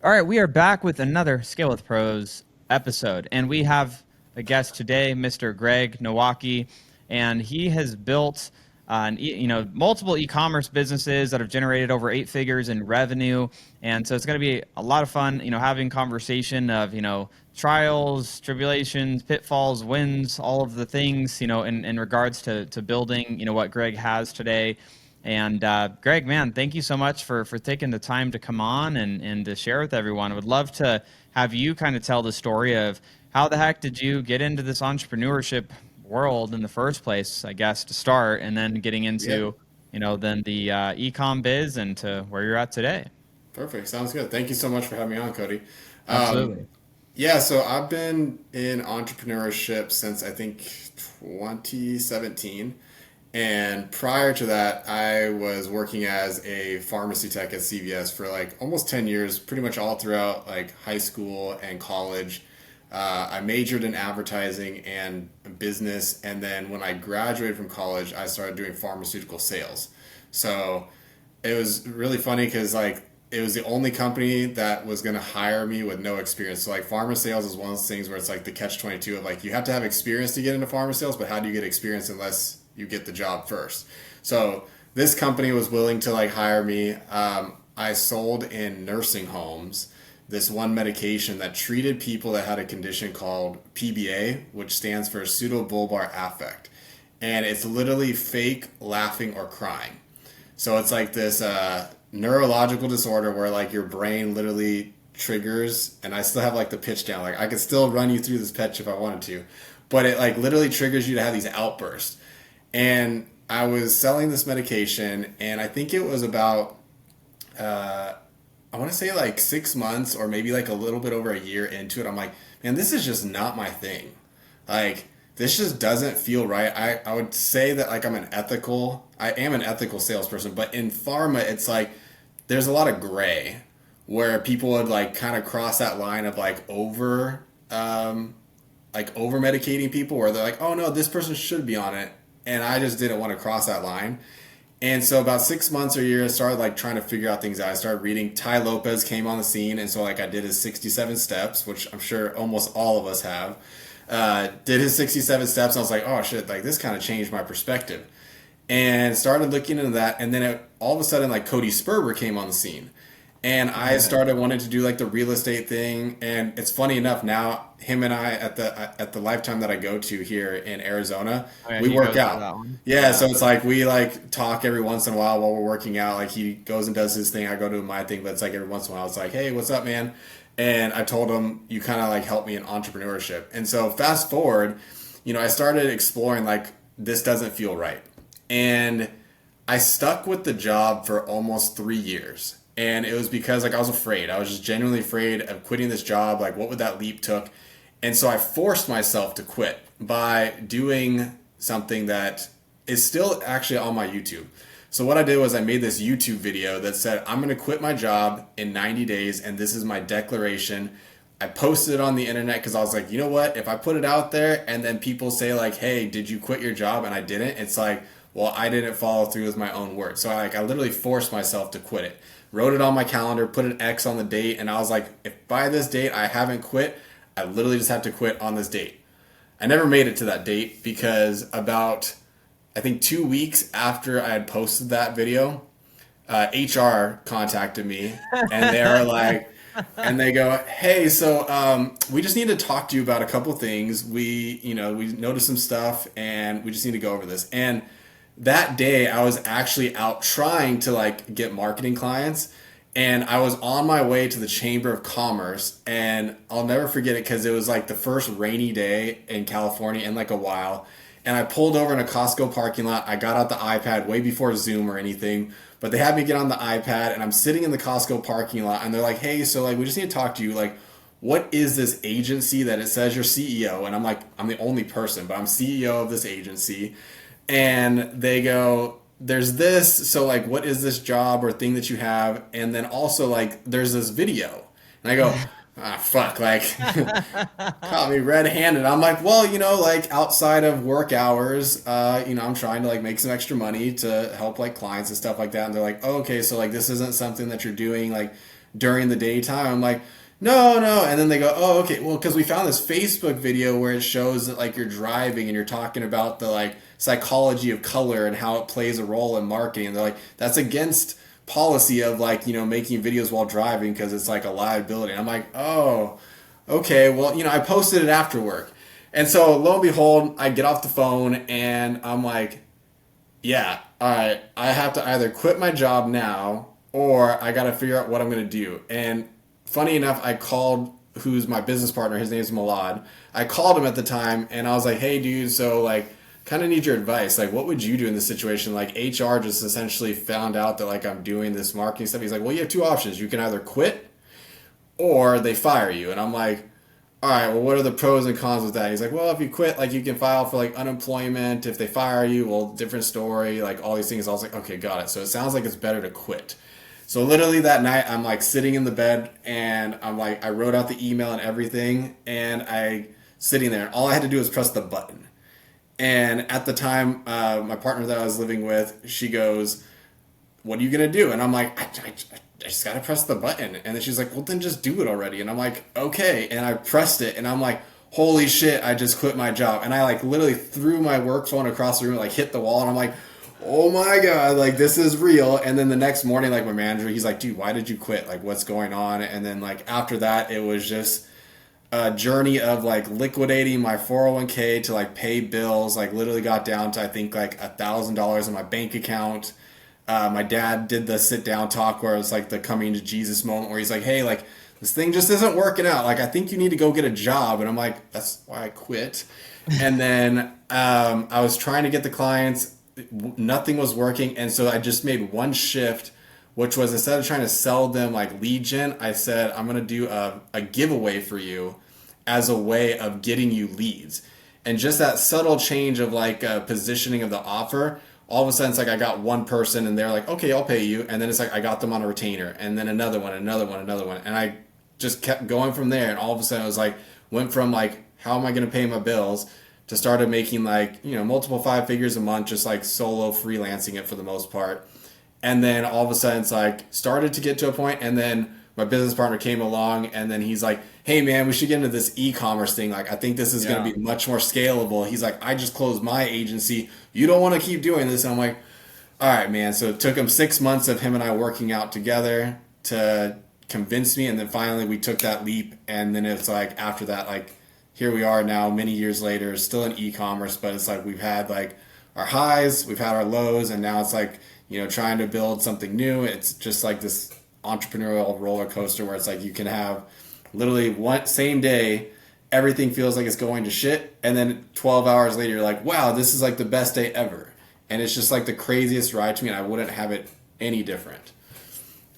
All right, we are back with another Scale with Pros episode, and we have a guest today, Mr. Greg Nowacki, and he has built, multiple e-commerce businesses that have generated over 8 figures in revenue, and so it's going to be a lot of fun, having conversation of, trials, tribulations, pitfalls, wins, all of the things, in regards to building, what Greg has today. And Greg, man, thank you so much for taking the time to come on and to share with everyone. I would love to have you kind of tell the story of how the heck did you get into this entrepreneurship world in the first place, I guess, to start, and then getting Yeah, into, then the e-com biz and to where you're at today. perfect. Sounds good. Thank you so much for having me on, Cody. Um, Absolutely. yeah, so I've been in entrepreneurship since I think 2017. And prior to that, I was working as a pharmacy tech at CVS for like almost 10 years, pretty much all throughout like high school and college. I majored in advertising and business. And then when I graduated from college, I started doing pharmaceutical sales. So it was really funny because like it was the only company that was going to hire me with no experience. So like pharma sales is one of those things where it's like the catch 22 of like you have to have experience to get into pharma sales, but how do you get experience unless you get the job first? So this company was willing to like hire me. I sold in nursing homes this one medication that treated people that had a condition called PBA, which stands for pseudobulbar affect. And it's literally fake laughing or crying. So it's like this neurological disorder where like your brain literally triggers, and I still have like the pitch down. Like I could still run you through this pitch if I wanted to, but it like literally triggers you to have these outbursts. And I was selling this medication, and I think it was about I want to say like 6 months or maybe like a little bit over a year into it. I'm like, man, this is just not my thing. Like this just doesn't feel right. I would say that like I am an ethical salesperson, but in pharma it's like there's a lot of gray where people would like kind of cross that line of like over medicating people where they're like, oh no, this person should be on it, and I just didn't want to cross that line. And so about 6 months or a year, I started like trying to figure out things out. I started reading. Ty Lopez came on the scene, and so like I did his 67 steps, which I'm sure almost all of us have. Did his 67 steps, and I was like, oh shit, like this kind of changed my perspective, and started looking into that. And then all of a sudden, like Cody Sperber came on the scene, and I started wanting to do like the real estate thing. And it's funny enough now, him and I at the Lifetime that I go to here in Arizona, Oh, yeah, we he work goes to out. that one. Yeah, Yeah. so it's like we like talk every once in a while we're working out. Like he goes and does his thing, I go do my thing, but it's like every once in a while it's like, hey, what's up, man? And I told him you kind of like helped me in entrepreneurship. And so fast forward, I started exploring like this doesn't feel right. And I stuck with the job for almost 3 years. And it was because like I was afraid. I was just genuinely afraid of quitting this job. Like what would that leap took? And so I forced myself to quit by doing something that is still actually on my YouTube. So what I did was I made this YouTube video that said I'm going to quit my job in 90 days and this is my declaration. I posted it on the internet because I was like, you know what? If I put it out there and then people say like, hey, did you quit your job? And I didn't, it's like, well, I didn't follow through with my own word. So I literally forced myself to quit it. Wrote it on my calendar, put an X on the date, and I was like, if by this date I haven't quit, I literally just have to quit on this date. I never made it to that date because about, I think 2 weeks after I had posted that video, HR contacted me and they are like, and they go, hey, so we just need to talk to you about a couple things. We noticed some stuff and we just need to go over this. And that day I was actually out trying to like get marketing clients, and I was on my way to the Chamber of Commerce, and I'll never forget it because it was like the first rainy day in California in like a while. And I pulled over in a Costco parking lot. I got out the iPad way before Zoom or anything, but they had me get on the iPad, and I'm sitting in the Costco parking lot, and they're like, hey, so like we just need to talk to you. Like, what is this agency that it says you're CEO? And I'm like, I'm the only person, but I'm CEO of this agency. And they go, there's this, so like what is this job or thing that you have? And then also like there's this video. And I go, ah fuck, like caught me red-handed. I'm like, well, like outside of work hours, I'm trying to like make some extra money to help like clients and stuff like that. And they're like, oh, okay, so like this isn't something that you're doing like during the daytime. I'm like, no, no. And then they go, oh, okay. Well, because we found this Facebook video where it shows that like you're driving and you're talking about the like psychology of color and how it plays a role in marketing. And they're like, that's against policy of like, making videos while driving because it's like a liability. And I'm like, oh, okay. Well, I posted it after work. And so lo and behold, I get off the phone and I'm like, yeah, all right, I have to either quit my job now or I got to figure out what I'm going to do. And funny enough, I called who's my business partner. His name's Malad. I called him at the time and I was like, hey, dude, so like, kind of need your advice. Like, what would you do in this situation? Like, HR just essentially found out that like I'm doing this marketing stuff. He's like, well, you have two options. You can either quit or they fire you. And I'm like, all right, well, what are the pros and cons with that? He's like, well, if you quit, like you can file for like unemployment. If they fire you, well, different story, like all these things. I was like, okay, got it. So it sounds like it's better to quit. So literally that night, I'm like sitting in the bed and I'm like, I wrote out the email and everything and I sitting there and all I had to do was press the button. And at the time, my partner that I was living with, she goes, what are you going to do? And I'm like, I just got to press the button. And then she's like, well, then just do it already. And I'm like, okay. And I pressed it and I'm like, holy shit, I just quit my job. And I like literally threw my work phone across the room, like hit the wall. And I'm like, oh my God, like this is real. And then the next morning, like my manager, he's like, dude, why did you quit? Like what's going on? And then like after that, it was just a journey of like liquidating my 401k to like pay bills. Like literally got down to I think like $1,000 in my bank account. My dad did the sit down talk where it's like the coming to Jesus moment where he's like, hey, like this thing just isn't working out. Like I think you need to go get a job. And I'm like, that's why I quit. And then I was trying to get the clients. Nothing was working. And so I just made one shift, which was instead of trying to sell them like lead gen, I said, I'm going to do a giveaway for you as a way of getting you leads. And just that subtle change of like positioning of the offer, all of a sudden it's like I got one person and they're like, okay, I'll pay you. And then it's like I got them on a retainer and then another one, another one, another one. And I just kept going from there. And all of a sudden it was like, went from like, how am I going to pay my bills to started making like, multiple five figures a month, just like solo freelancing it for the most part. And then all of a sudden it's like started to get to a point and then my business partner came along and then he's like, hey man, we should get into this e-commerce thing. Like, I think this is going to be much more scalable. He's like, I just closed my agency. You don't want to keep doing this. And I'm like, all right, man. So it took him 6 months of him and I working out together to convince me. And then finally we took that leap. And then it's like, after that, like here we are now many years later, still in e-commerce, but it's like, we've had like our highs, we've had our lows. And now it's like, trying to build something new. It's just like this entrepreneurial roller coaster where it's like you can have literally one same day everything feels like it's going to shit and then 12 hours later you're like, wow, this is like the best day ever. And it's just like the craziest ride to me and I wouldn't have it any different.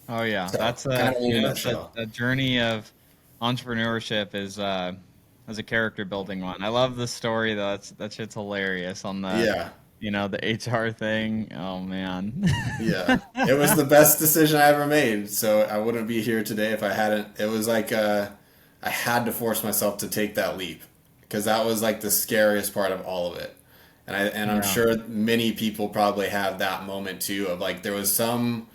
Oh yeah, So, that's kind a of in a nutshell. a journey of entrepreneurship is as a character building one. I love the story though. That shit's hilarious on the Yeah. the HR thing. Oh man. Yeah. It was the best decision I ever made. So I wouldn't be here today if I hadn't. It was like I had to force myself to take that leap because that was like the scariest part of all of it. I'm Yeah. sure many people probably have that moment too of like there was some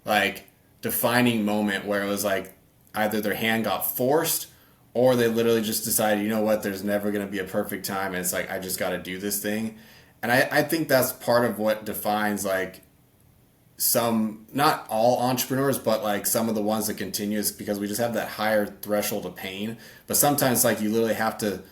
like defining moment where it was like either their hand got forced or they literally just decided, you know what, there's never going to be a perfect time and it's like I just got to do this thing. And I think that's part of what defines like some, not all entrepreneurs, but like some of the ones that continue is because we just have that higher threshold of pain. But sometimes like you literally have to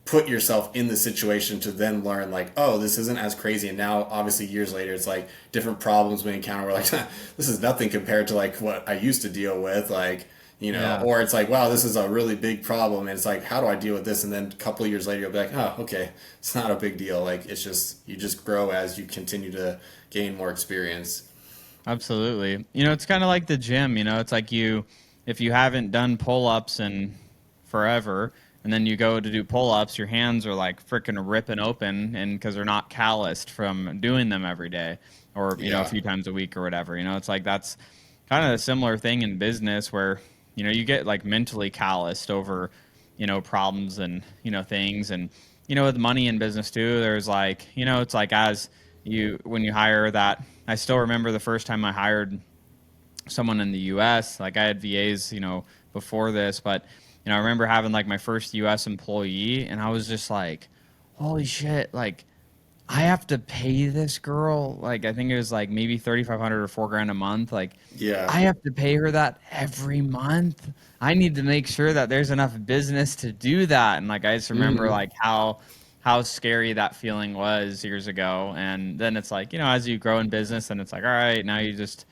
put yourself in the situation to then learn like, oh, this isn't as crazy. And now obviously years later, it's like different problems we encounter. We're like, this is nothing compared to like what I used to deal with. Like, Yeah. or it's like, wow, this is a really big problem. And it's like, how do I deal with this? And then a couple of years later, you'll be like, oh, okay, it's not a big deal. Like, it's just, you just grow as you continue to gain more experience. Absolutely. It's kind of like the gym, it's like if you haven't done pull-ups in forever and then you go to do pull-ups, your hands are like freaking ripping open and because they're not calloused from doing them every day or, a Yeah. few times a week or whatever. It's like that's kind of a similar thing in business where, you get like mentally calloused over, problems and, things and, with money in business too, there's like, it's like as when you hire that, I still remember the first time I hired someone in the US. Like I had VAs, before this, but I remember having like my first US employee and I was just like, holy shit, like I have to pay this girl, like I think it was like maybe 3,500 or 4 grand a month. Like Yeah. I have to pay her that every month. I need to make sure that there's enough business to do that. And like I just remember Hmm. like how scary that feeling was years ago. And then it's like, as you grow in business and it's like, all right, now you just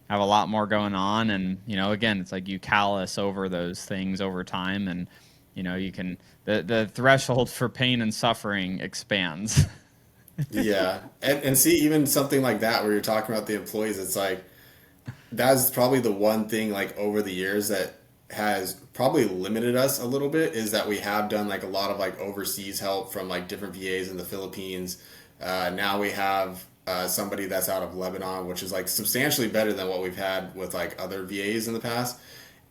have a lot more going on. And, again, it's like you callous over those things over time and you can the threshold for pain and suffering expands. Yeah. And see, even something like that where you're talking about the employees, it's like that's probably the one thing like over the years that has probably limited us a little bit is that we have done like a lot of like overseas help from like different VAs in the Philippines. Now we have somebody that's out of Lebanon, which is like substantially better than what we've had with like other VAs in the past.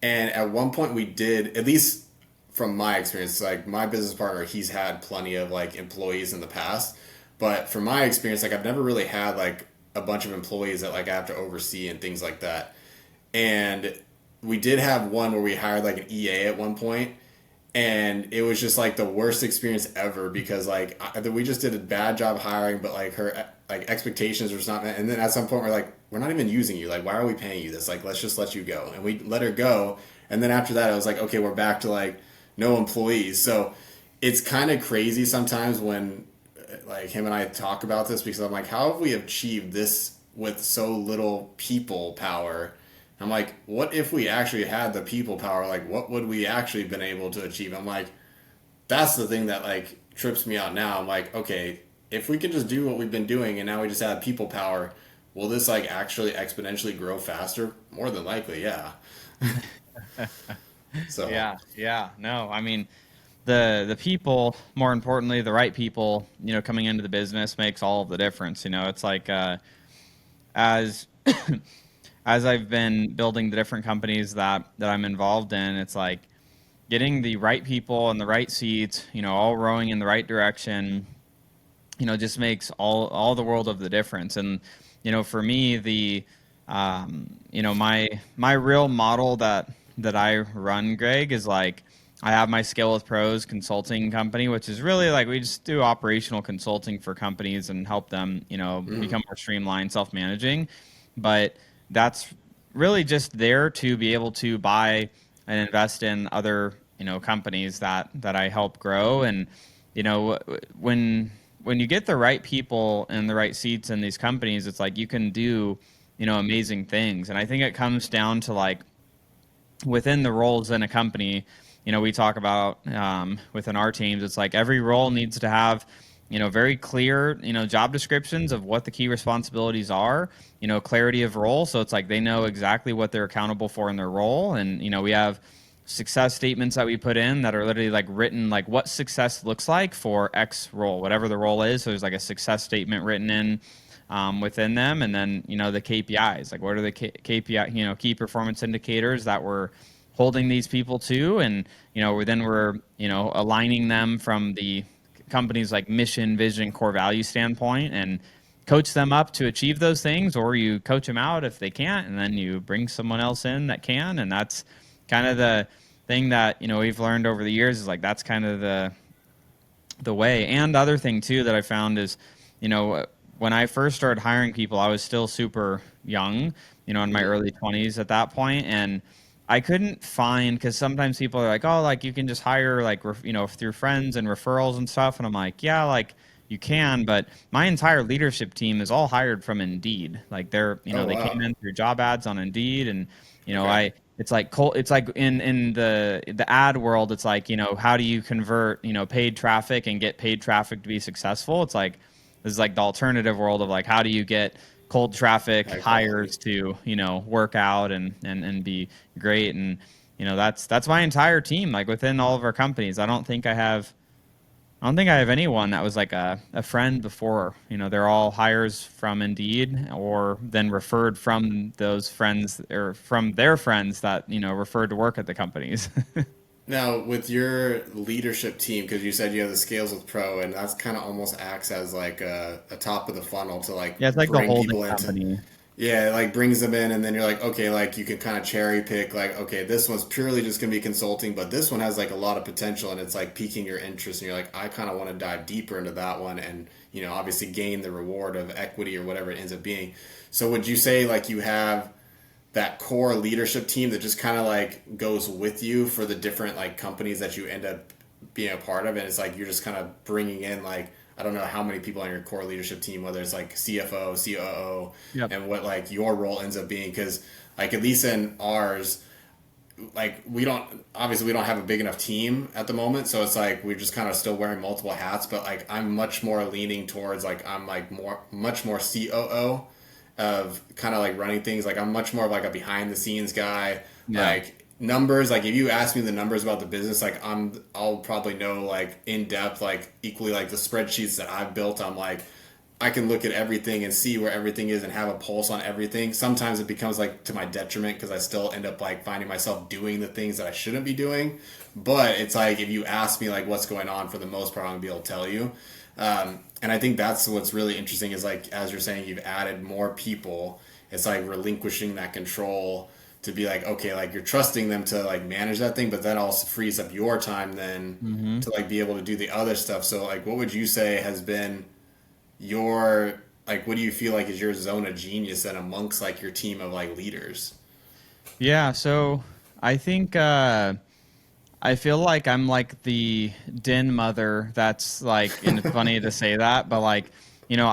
And at one point we did, at least from my experience, like my business partner, he's had plenty of like employees in the past. But from my experience, like I've never really had like a bunch of employees that like I have to oversee and things like that. And we did have one where we hired like an EA at one point, and it was just like the worst experience ever because like we just did a bad job hiring, but like her like expectations were just not met. And then at some point we're like, we're not even using you. Like, why are we paying you this? Like, let's just let you go. And we let her go. And then after that, I was like, okay, we're back to like no employees. So it's kind of crazy sometimes when like him and I talk about this because I'm like, how have we achieved this with so little people power? I'm like, what if we actually had the people power? Like, what would we actually been able to achieve? I'm like, that's the thing that like trips me out now. I'm like, okay, if we can just do what we've been doing and now we just have people power, will this like actually exponentially grow faster? More than likely, yeah. So, Yeah, yeah. No, I mean, the people, more importantly, the right people, coming into the business makes all of the difference. It's like as as I've been building the different companies that I'm involved in, it's like getting the right people in the right seats, all rowing in the right direction, just makes all the world of the difference. And for me, the my real model that I run, Greg, is like I have my Scale with Pros consulting company, which is really like we just do operational consulting for companies and help them, mm, become more streamlined, self-managing. But that's really just there to be able to buy and invest in other, companies that I help grow. And when when you get the right people in the right seats in these companies, it's like you can do, amazing things. And I think it comes down to like within the roles in a company, we talk about within our teams, it's like every role needs to have, very clear, job descriptions of what the key responsibilities are, clarity of role. So it's like they know exactly what they're accountable for in their role. And, we have success statements that we put in that are literally like written, like what success looks like for X role, whatever the role is. So there's like a success statement written in within them, and then the KPIs, like what are the KPI, key performance indicators that we're holding these people to, and we're aligning them from the company's like mission, vision, core value standpoint, and coach them up to achieve those things, or you coach them out if they can't, and then you bring someone else in that can. And that's kind of the thing that we've learned over the years, is like that's kind of the way. And the other thing too that I found is, you know, when I first started hiring people, I was still super young, in my mm, early 20s at that point, and I couldn't find, because sometimes people are like, oh, like you can just hire like through friends and referrals and stuff, and I'm like, yeah, like you can, but my entire leadership team is all hired from Indeed. Like they're, oh they came wow, in through job ads on Indeed, and okay, I it's like it's like in the ad world, it's like, how do you convert, paid traffic and get paid traffic to be successful? It's like this is like the alternative world of like, how do you get cold traffic high quality. hires to, work out and be great. And that's my entire team, like within all of our companies. I don't think I have anyone that was like a friend before. They're all hires from Indeed, or then referred from those friends or from their friends that, referred to work at the companies. Now, with your leadership team, because you said you have the Scales with Pro, and that's kind of almost acts as like a top of the funnel to like Yeah, it's like the bring holding people into. company. Yeah, it like brings them in, and then you're like, okay, like you can kind of cherry pick, like, okay, this one's purely just gonna be consulting, but this one has like a lot of potential, and it's like piquing your interest, and you're like, I kind of want to dive deeper into that one, and obviously gain the reward of equity or whatever it ends up being. So would you say like you have that core leadership team that just kind of like goes with you for the different like companies that you end up being a part of, and it's like you're just kind of bringing in like I don't know how many people on your core leadership team, whether it's like CFO, COO, Yep. and what like your role ends up being, because like at least in ours, like we don't have a big enough team at the moment, so it's like we're just kind of still wearing multiple hats, but like I'm much more leaning towards like I'm like much more COO of kind of like running things. Like I'm much more of like a behind the scenes guy. Yeah. Like numbers, like if you ask me the numbers about the business, like I'll probably know like in depth, like equally like the spreadsheets that I've built. I'm like I can look at everything and see where everything is and have a pulse on everything. Sometimes it becomes like to my detriment because I still end up like finding myself doing the things that I shouldn't be doing. But it's like if you ask me like what's going on, for the most part, I'm gonna be able to tell you. And I think that's what's really interesting is like as you're saying, you've added more people. It's like relinquishing that control to be like okay, like you're trusting them to like manage that thing, but that also frees up your time then Hmm. to like be able to do the other stuff. So like, what would you say has been your like what do you feel like is your zone of genius and amongst like your team of like leaders? Yeah. So I think I feel like I'm like the den mother that's like, and it's funny to say that, but like, you know,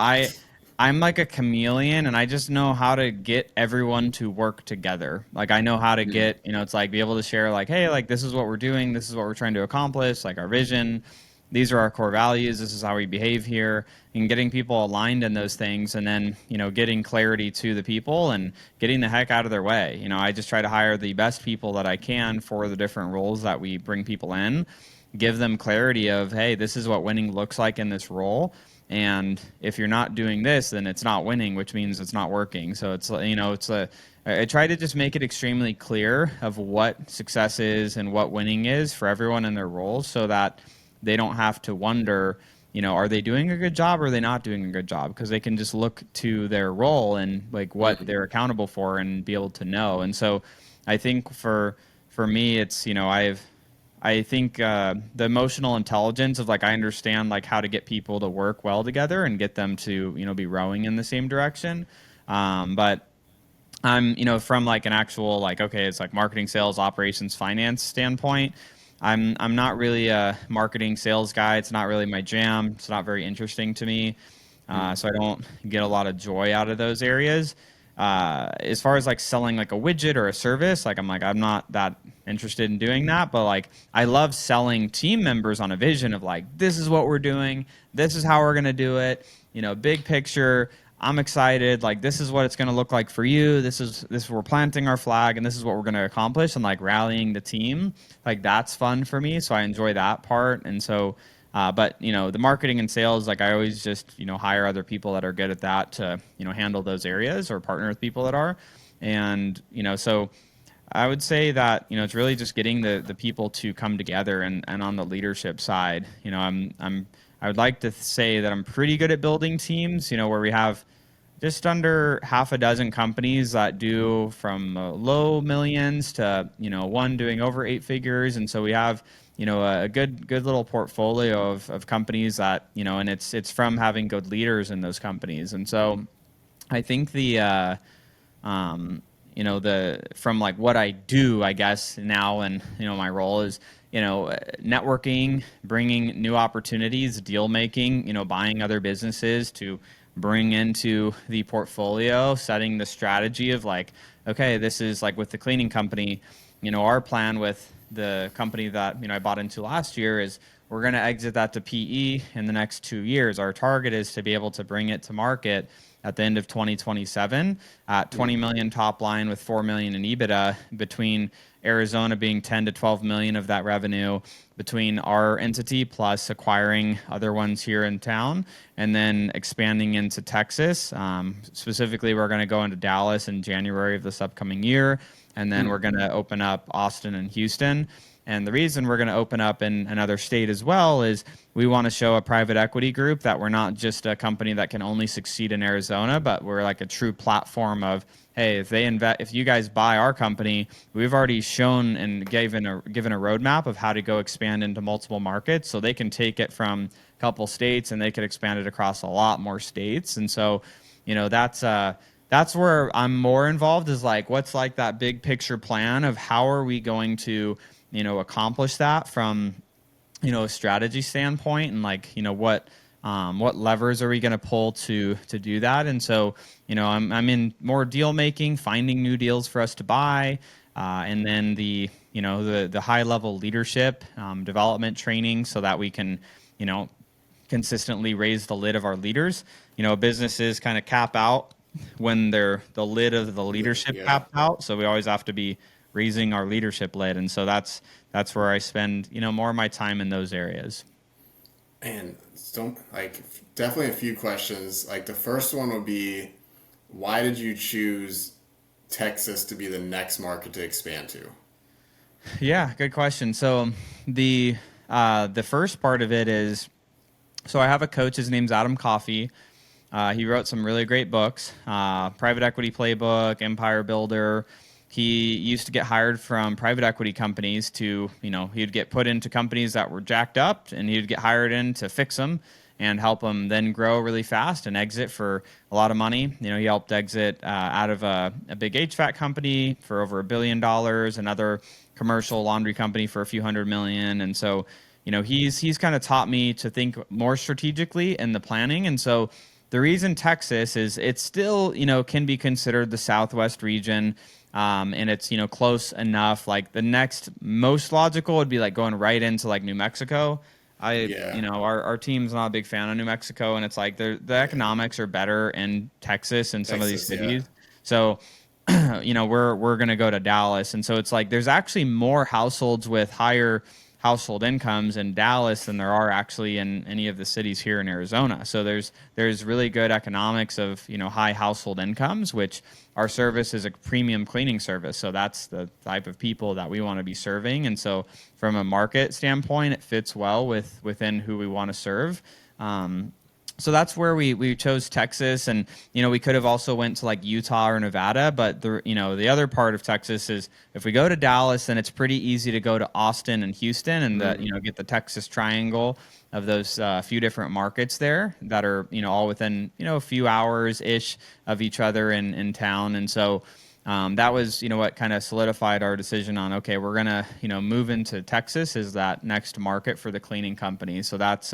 I'm like a chameleon and I just know how to get everyone to work together. Like I know how to get, it's like be able to share like, hey, like this is what we're doing, this is what we're trying to accomplish, like our vision, these are our core values, this is how we behave here, and getting people aligned in those things and then, getting clarity to the people and getting the heck out of their way. I just try to hire the best people that I can for the different roles that we bring people in, give them clarity of, hey, this is what winning looks like in this role. And if you're not doing this, then it's not winning, which means it's not working. So I try to just make it extremely clear of what success is and what winning is for everyone in their roles so that they don't have to wonder, are they doing a good job or are they not doing a good job? Because they can just look to their role and like what they're accountable for and be able to know. And so I think for me, it's, I think the emotional intelligence of like I understand like how to get people to work well together and get them to be rowing in the same direction. But I'm, from like an actual like okay, it's like marketing, sales, operations, finance standpoint. I'm not really a marketing sales guy. It's not really my jam. It's not very interesting to me. So I don't get a lot of joy out of those areas. As far as like selling like a widget or a service, I'm not that interested in doing that. But like I love selling team members on a vision of like this is what we're doing, this is how we're gonna do it. Big picture. I'm excited. Like this is what it's going to look like for you. This we're planting our flag, and this is what we're going to accomplish. And like rallying the team, like that's fun for me. So I enjoy that part. And so, but the marketing and sales, like I always just hire other people that are good at that to handle those areas or partner with people that are, and so I would say that it's really just getting the people to come together and on the leadership side, I would like to say that I'm pretty good at building teams, where we have just under half a dozen companies that do from low millions to one doing over eight figures, and so we have a good little portfolio of companies that and it's from having good leaders in those companies, and so I think um, the from like what I do, I guess now, and my role is networking, bringing new opportunities, deal making, buying other businesses to bring into the portfolio, setting the strategy of like, okay, this is like with the cleaning company, our plan with the company that I bought into last year is we're going to exit that to PE in the next 2 years. Our target is to be able to bring it to market at the end of 2027 at 20 million top line with 4 million in EBITDA, between Arizona being 10 to 12 million of that revenue, between our entity plus acquiring other ones here in town, and then expanding into Texas. Specifically, we're going to go into Dallas in January of this upcoming year, and then we're going to open up Austin and Houston. And the reason we're going to open up in another state as well is we want to show a private equity group that we're not just a company that can only succeed in Arizona, but we're like a true platform of, hey, if you guys buy our company, we've already shown and given a roadmap of how to go expand into multiple markets, so they can take it from a couple states and they could expand it across a lot more states. And so, that's where I'm more involved, is like, what's like that big picture plan of how are we going to accomplish that from, a strategy standpoint, and like, what levers are we going to pull to do that? And so, I'm in more deal making, finding new deals for us to buy, and then the high level leadership development training, so that we can, consistently raise the lid of our leaders. Businesses kind of cap out when the lid of the leadership capped out, so we always have to be raising our leadership lid. And so that's where I spend, more of my time in those areas. And so, like, definitely a few questions. Like, the first one would be, why did you choose Texas to be the next market to expand to? Yeah, good question. So the first part of it is, so I have a coach. His name's Adam Coffey. He wrote some really great books, Private Equity Playbook, Empire Builder. He used to get hired from private equity companies to, he'd get put into companies that were jacked up, and he'd get hired in to fix them and help them then grow really fast and exit for a lot of money. He helped exit out of a big HVAC company for over $1 billion, another commercial laundry company for a few $100 million. And so, he's kind of taught me to think more strategically in the planning. And so the reason Texas is, it's still, can be considered the Southwest region. And it's, close enough. Like, the next most logical would be like going right into like New Mexico. Our team's not a big fan of New Mexico, and it's like the economics are better in Texas and some of these cities. Yeah. So, we're going to go to Dallas. And so it's like, there's actually more households with higher household incomes in Dallas than there are actually in any of the cities here in Arizona. So there's really good economics of, high household incomes, which our service is a premium cleaning service. So that's the type of people that we want to be serving. And so from a market standpoint, it fits well within who we want to serve. So that's where we chose Texas, and we could have also went to like Utah or Nevada, but the other part of Texas is, if we go to Dallas, then it's pretty easy to go to Austin and Houston, and get the Texas triangle of those few different markets there that are all within a few hours ish of each other in town. And so that was what kind of solidified our decision on, okay, we're gonna move into Texas as that next market for the cleaning company. So that's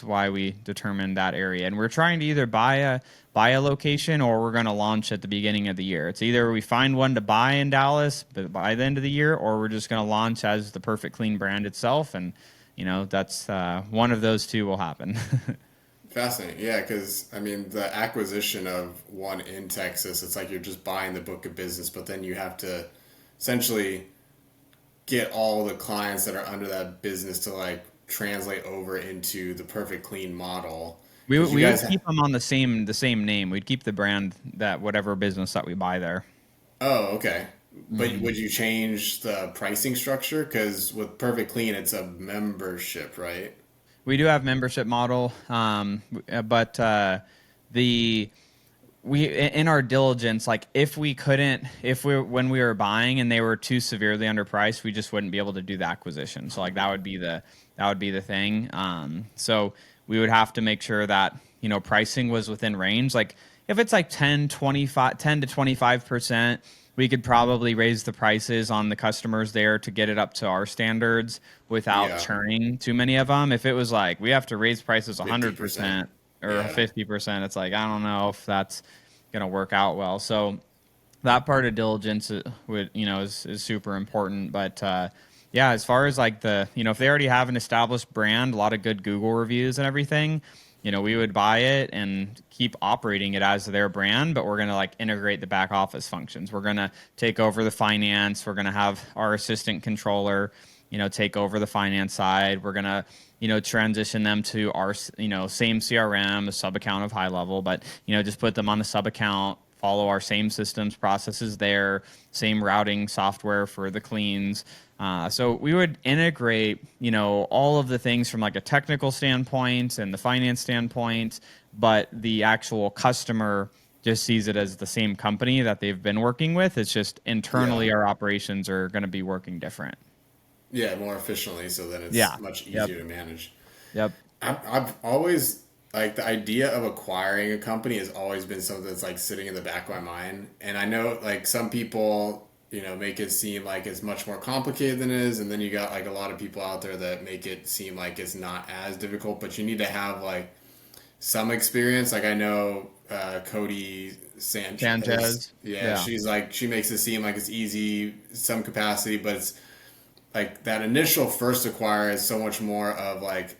why we determined that area. And we're trying to either buy a location, or we're going to launch at the beginning of the year. It's either we find one to buy in Dallas by the end of the year, or we're just going to launch as the Perfect Clean brand itself. And, that's one of those two will happen. Fascinating. Yeah, because, the acquisition of one in Texas, it's like you're just buying the book of business, but then you have to essentially get all the clients that are under that business to, like, translate over into the Perfect Clean model. We would keep them on the same name. We'd keep the brand, that whatever business that we buy there. Oh, okay. But would you change the pricing structure? Because with Perfect Clean, it's a membership, right? We do have membership model, but we in our diligence, like, when we were buying and they were too severely underpriced, we just wouldn't be able to do the acquisition. So like that would be the thing. So we would have to make sure that pricing was within range. Like, if it's like 10 to 25%, we could probably raise the prices on the customers there to get it up to our standards without churning too many of them. If it was like we have to raise prices 100% or 50%, it's like, I don't know if that's going to work out well. So that part of diligence is super important. But as far as like if they already have an established brand, a lot of good Google reviews and everything, we would buy it and keep operating it as their brand, but we're going to like integrate the back office functions. We're going to take over the finance. We're going to have our assistant controller, take over the finance side. We're going to, transition them to our, same CRM, a sub account of high level, but, just put them on the sub account follow our same systems, processes there, same routing software for the cleans. So we would integrate, all of the things from like a technical standpoint and the finance standpoint, but the actual customer just sees it as the same company that they've been working with. It's just Yeah. internally our operations are going to be working different. Yeah, more efficiently, so then it's Yeah. much Yep. easier to manage. Yep. I've always like the idea of acquiring a company has always been something that's like sitting in the back of my mind. And I know like some people, make it seem like it's much more complicated than it is, and then you got like a lot of people out there that make it seem like it's not as difficult, but you need to have like some experience. Like I know Cody Sanchez. Sanchez. Yeah, Yeah. she's like she makes it seem like it's easy, some capacity, but it's like that initial first acquire is so much more of like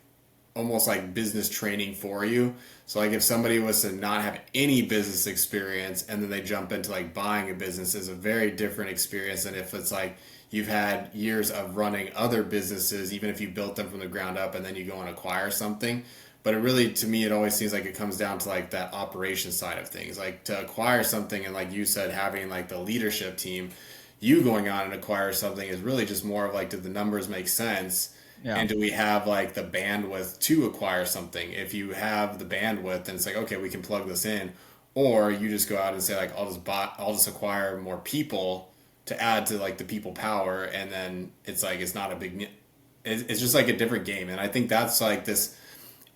almost like business training for you. So like if somebody was to not have any business experience and then they jump into like buying a business is a very different experience than if it's like you've had years of running other businesses, even if you built them from the ground up and then you go and acquire something. But it really, to me, it always seems like it comes down to like that operation side of things. Like to acquire something and like you said, having like the leadership team, you going on and acquire something is really just more of like, do the numbers make sense? Yeah. And do we have like the bandwidth to acquire something? If you have the bandwidth, then it's like, okay, we can plug this in. Or you just go out and say like, I'll just acquire more people to add to like the people power. And then it's like, it's not a big, it's just like a different game. And I think that's like this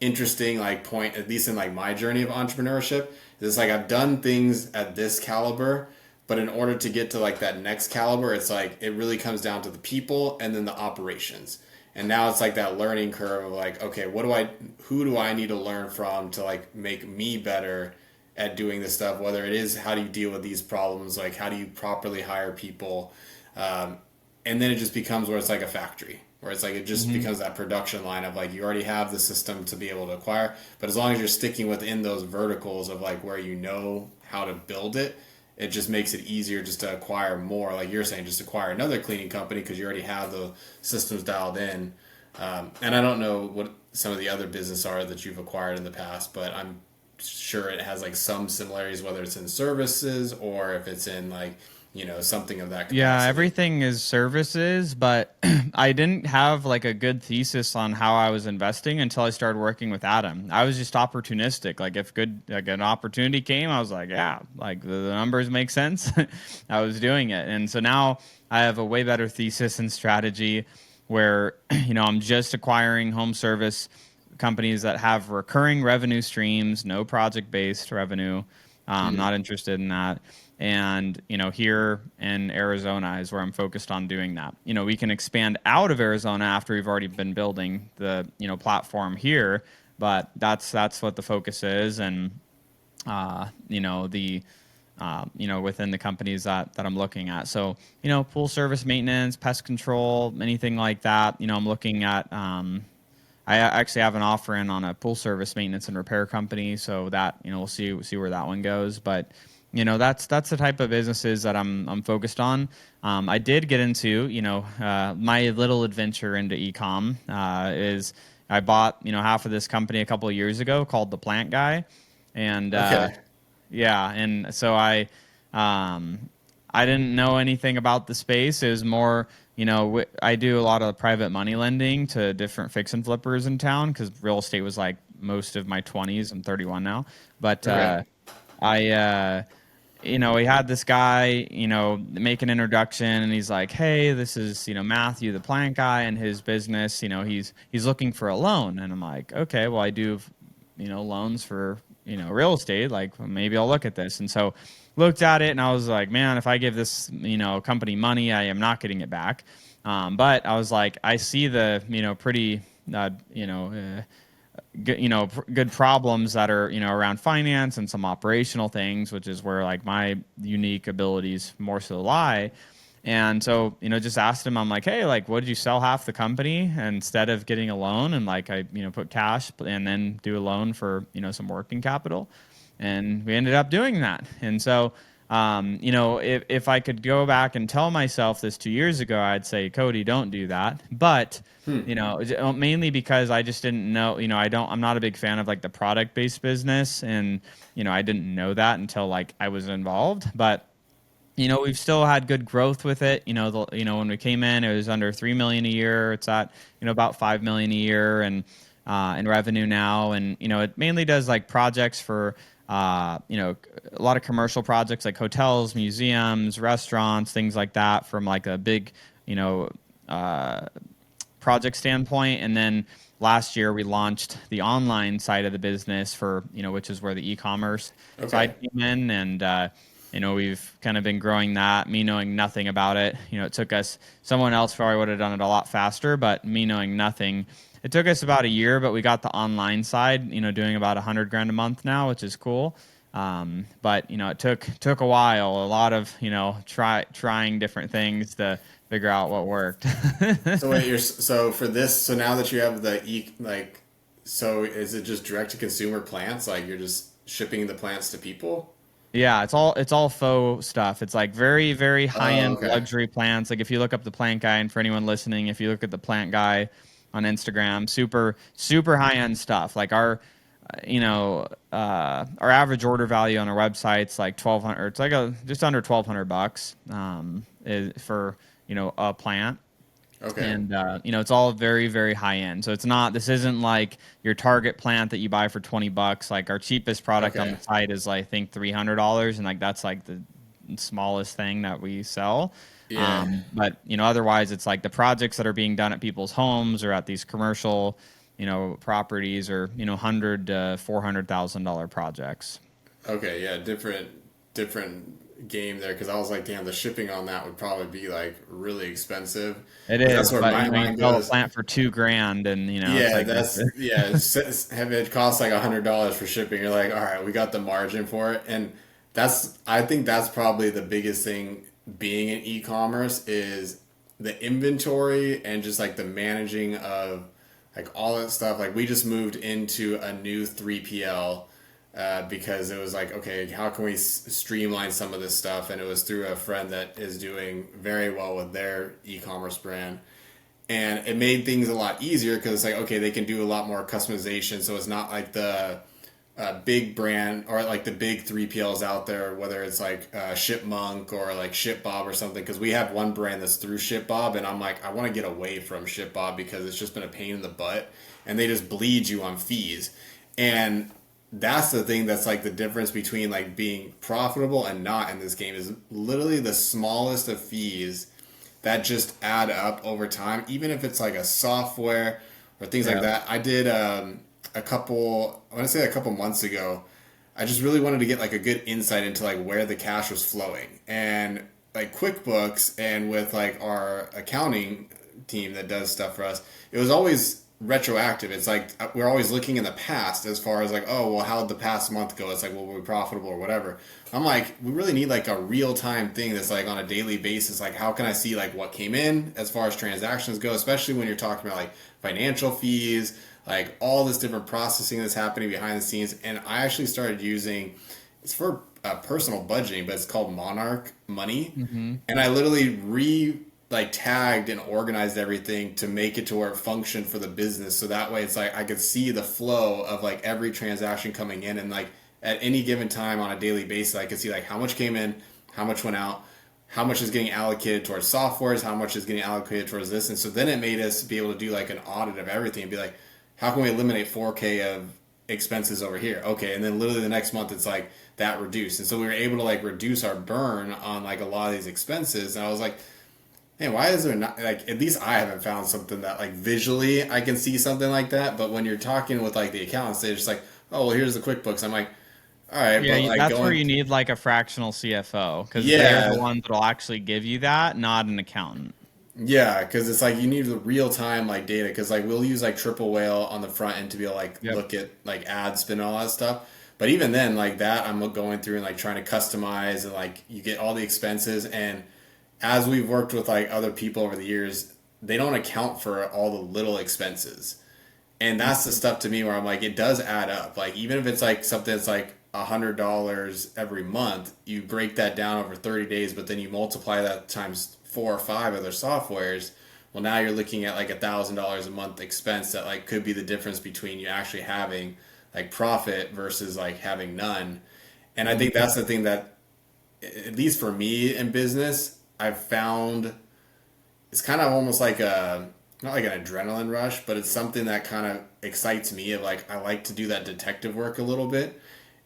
interesting like point, at least in like my journey of entrepreneurship, is like I've done things at this caliber, but in order to get to like that next caliber, it's like it really comes down to the people and then the operations. And now it's like that learning curve of like, okay, who do I need to learn from to like make me better at doing this stuff? Whether it is how do you deal with these problems, like how do you properly hire people, and then it just becomes where it's like a factory, where it's like it just Hmm. becomes that production line of like you already have the system to be able to acquire, but as long as you're sticking within those verticals of like where you know how to build it, it just makes it easier just to acquire more. Like you're saying, just acquire another cleaning company because you already have the systems dialed in. And I don't know what some of the other business are that you've acquired in the past, but I'm sure it has like some similarities, whether it's in services or if it's in like something of that Yeah, capacity. everything is services, but I didn't have like a good thesis on how I was investing until I started working with Adam. I was just opportunistic. Like if like an opportunity came, I was like, yeah, like the numbers make sense. I was doing it. And so now I have a way better thesis and strategy where, I'm just acquiring home service companies that have recurring revenue streams, no project-based revenue. Not interested in that. And, here in Arizona is where I'm focused on doing that. We can expand out of Arizona after we've already been building the, platform here, but that's what the focus is. And, the, within the companies that I'm looking at. So, pool service maintenance, pest control, anything like that. I'm looking at, I actually have an offer in on a pool service maintenance and repair company, so that we'll see where that one goes. But that's the type of businesses that I'm focused on. I did get into my little adventure into ecom is I bought half of this company a couple of years ago called The Plant Guy, and Okay. yeah, and so um, I didn't know anything about the space. It was more, I do a lot of private money lending to different fix and flippers in town because real estate was like most of my 20s. I'm 31 now, but Okay. I, we had this guy, make an introduction, and he's like, "Hey, this is, Matthew, the plant guy, and his business. He's looking for a loan." And I'm like, "Okay, well, I do, loans for, real estate. Like, well, maybe I'll look at this." And so, looked at it, and I was like, "Man, if I give this, company money, I am not getting it back." But I was like, I see the, pretty, good, good problems that are around finance and some operational things, which is where like my unique abilities more so lie. And so just asked him, I'm like, hey, like what did you sell half the company instead of getting a loan? And like I put cash and then do a loan for some working capital, and we ended up doing that. And so If I could go back and tell myself this 2 years ago, I'd say, Cody, don't do that. But mainly because I just didn't know, I'm not a big fan of like the product based business. And, I didn't know that until like I was involved. But, we've still had good growth with it. When we came in, it was under 3 million a year. It's at, about 5 million a year and in revenue now. And, it mainly does like projects for, a lot of commercial projects like hotels, museums, restaurants, things like that from like a big, uh, project standpoint. And then last year we launched the online side of the business for, which is where the e-commerce Okay. side came in. And, we've kind of been growing that, me knowing nothing about it. It took us, someone else probably would have done it a lot faster, but me knowing nothing, it took us about a year, but we got the online side, doing about 100 grand a month now, which is cool. But it took a while, a lot of, trying different things to figure out what worked. So wait, so for this, so now that you have the so is it just direct to consumer plants? Like you're just shipping the plants to people? Yeah, it's all faux stuff. It's like very, very high Oh, end okay. luxury plants. Like if you look up the plant guy, and for anyone listening, if you look at the plant guy on Instagram, super super high end stuff. Like our average order value on our website's like 1,200. It's like a just under $1,200 is for a plant. Okay. And it's all very very high end, so this isn't like your Target plant that you buy for 20 bucks. Like our cheapest product on Okay. the site is I think $300, and like that's like the smallest thing that we sell. Yeah. But otherwise it's like the projects that are being done at people's homes or at these commercial properties, or 100 to $400,000 projects. Okay. Yeah. Different game there because I was like, damn, the shipping on that would probably be like really expensive It because that's is, where but my you mind sell a goes. plant for 2 grand, and it's Yeah, like that's yeah. Have it costs like $100 for shipping. You're like, all right, we got the margin for it, and I think that's probably the biggest thing being in e-commerce is the inventory and just like the managing of like all that stuff. Like we just moved into a new 3PL because it was like, okay, how can we streamline some of this stuff? And it was through a friend that is doing very well with their e-commerce brand, and it made things a lot easier because it's like, okay, they can do a lot more customization, so it's not like the big brand or like the big 3PLs out there, whether it's like Shipmonk or like ShipBob or something, because we have one brand that's through ShipBob, and I'm like, I want to get away from ShipBob because it's just been a pain in the butt and they just bleed you on fees. And that's the thing that's like the difference between like being profitable and not in this game is literally the smallest of fees that just add up over time, even if it's like a software or things like yeah. that. I did I want to say a couple months ago, I just really wanted to get like a good insight into like where the cash was flowing. And like QuickBooks and with like our accounting team that does stuff for us, it was always retroactive. It's like we're always looking in the past as far as like, oh, well, how'd the past month go? It's like, well, were we profitable or whatever? I'm like, we really need like a real time thing that's like on a daily basis. Like, how can I see like what came in as far as transactions go, especially when you're talking about like financial fees, like all this different processing that's happening behind the scenes. And I actually started using it's for personal budgeting, but it's called Monarch Money, Hmm. and I literally like tagged and organized everything to make it to where it functioned for the business. So that way, it's like I could see the flow of like every transaction coming in, and like at any given time on a daily basis, I could see like how much came in, how much went out, how much is getting allocated towards softwares, how much is getting allocated towards this. And so then it made us be able to do like an audit of everything and be like, how can we eliminate 4K of expenses over here? Okay. And then literally the next month it's like that reduced. And so we were able to like reduce our burn on like a lot of these expenses. And I was like, hey, why is there not like at least I haven't found something that like visually I can see something like that. But when you're talking with like the accountants, they're just like, oh, well, here's the QuickBooks. I'm like, all right, Yeah, but like that's where going, you need like a fractional CFO, because they're the yeah, ones that'll actually give you that, not an accountant. yeah, because it's like you need the real time like data. Because like we'll use like Triple Whale on the front end to be able to like Yep. look at like ad spin and all that stuff. But even then, like that, I'm going through and like trying to customize and like you get all the expenses. And as we've worked with like other people over the years, they don't account for all the little expenses. And that's the stuff to me where I'm like, it does add up. Like even if it's like something that's like $100 every month, you break that down over 30 days, but then you multiply that times 4 or 5 other softwares. Well, now you're looking at like $1,000 a month expense that like could be the difference between you actually having like profit versus like having none. And I think that's the thing that, at least for me in business, I've found it's kind of almost like a, not like an adrenaline rush, but it's something that kind of excites me. Of like, I like to do that detective work a little bit.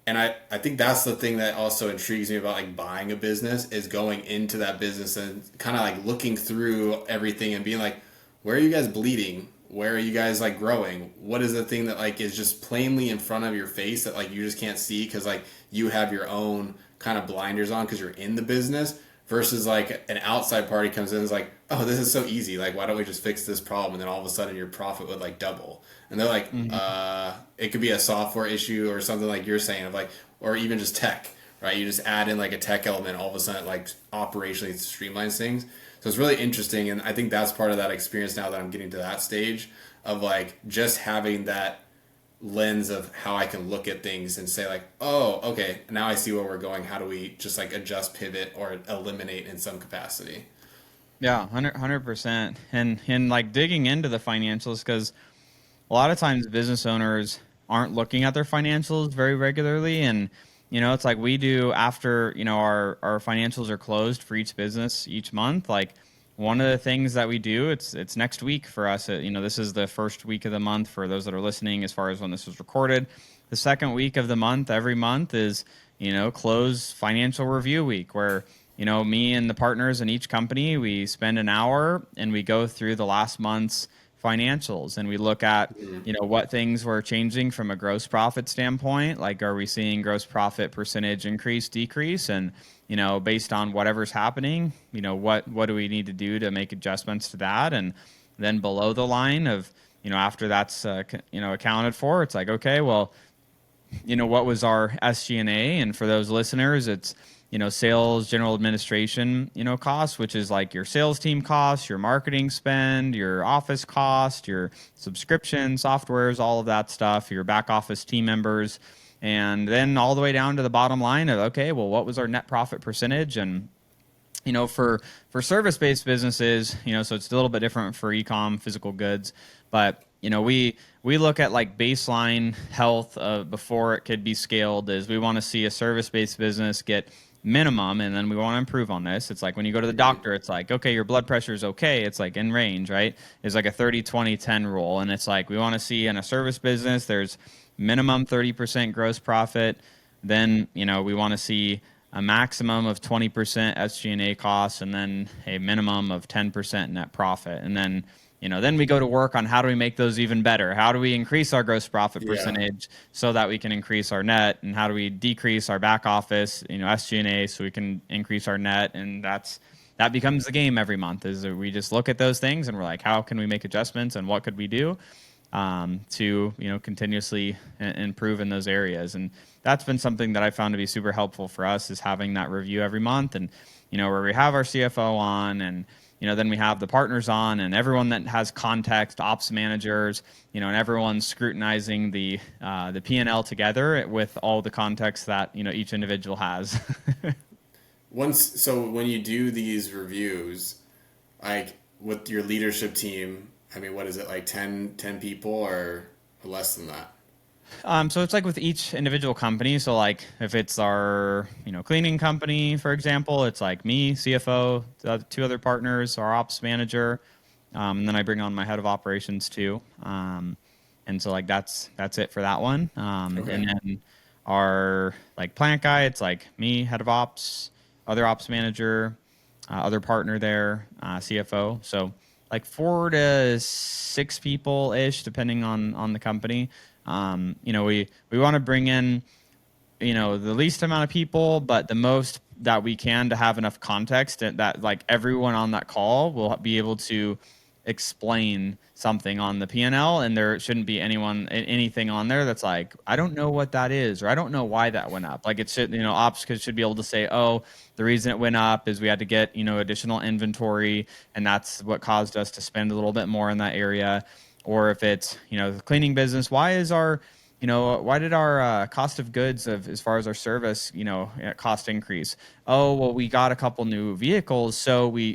And I think that's the thing that also intrigues me about like buying a business, is going into that business and kind of like looking through everything and being like, where are you guys bleeding? Where are you guys like growing? What is the thing that like is just plainly in front of your face that like you just can't see because like you have your own kind of blinders on because you're in the business, versus like an outside party comes in and is like, oh, this is so easy. Like, why don't we just fix this problem? And then all of a sudden your profit would like double. And they're like, Mhm. it could be a software issue or something like you're saying, of like, or even just tech, right? You just add in like a tech element, all of a sudden it like operationally streamlines things. So it's really interesting. And I think that's part of that experience now that I'm getting to that stage of like just having that lens of how I can look at things and say like, oh, okay, now I see where we're going. How do we just like adjust, pivot, or eliminate in some capacity? Yeah, 100%. And like digging into the financials, because a lot of times business owners aren't looking at their financials very regularly. And it's like we do after our financials are closed for each business each month. Like one of the things that we do, it's next week for us. This is the first week of the month for those that are listening as far as when this was recorded. The second week of the month every month is close financial review week, where me and the partners in each company, we spend an hour and we go through the last month's financials, and we look at Mm, what things were changing from a gross profit standpoint. Like, are we seeing gross profit percentage increase, decrease? And based on whatever's happening, what do we need to do to make adjustments to that? And then below the line of after that's accounted for, it's like, okay, well, what was our SG&A? And for those listeners, it's sales, general administration, costs, which is like your sales team costs, your marketing spend, your office cost, your subscription softwares, all of that stuff, your back office team members, and then all the way down to the bottom line of, okay, well, what was our net profit percentage? And for service-based businesses, so it's a little bit different for e-com, physical goods, but we look at like baseline health before it could be scaled. Is we want to see a service-based business get minimum, and then we want to improve on this. It's like when you go to the mm, doctor, it's like, okay, your blood pressure is okay, it's like in range, right? It's like a 30-20-10 rule, and it's like we want to see in a service business there's minimum 30% gross profit. Then we want to see a maximum of 20% SG&A costs, and then a minimum of 10% net profit. And then we go to work on how do we make those even better? How do we increase our gross profit yeah. percentage so that we can increase our net? And how do we decrease our back office, SG&A, so we can increase our net? And that becomes the game every month, is that we just look at those things and we're like, how can we make adjustments and what could we do to continuously improve in those areas? And that's been something that I found to be super helpful for us, is having that review every month, and where we have our CFO on, and then we have the partners on, and everyone that has context, ops managers, and everyone's scrutinizing the P&L together with all the context that each individual has. So when you do these reviews, like with your leadership team, I mean, what is it, like 10 people or less than that? So it's like with each individual company. So like if it's our, cleaning company, for example, it's like me, CFO, the two other partners, our ops manager, and then I bring on my head of operations too. And so like that's it for that one. Okay. And then our like plant guy, it's like me, head of ops, other ops manager, other partner there, CFO. So like 4 to 6 people ish, depending on the company. We want to bring in the least amount of people, but the most that we can, to have enough context that like everyone on that call will be able to explain something on the P&L, and L, and there shouldn't be anything on there that's like, I don't know what that is, or I don't know why that went up. Like it should, ops should be able to say, oh, the reason it went up is we had to get additional inventory, and that's what caused us to spend a little bit more in that area. Or if it's the cleaning business, why is our why did our cost of goods of as far as our service, cost increase? Oh, well, we got a couple new vehicles, so we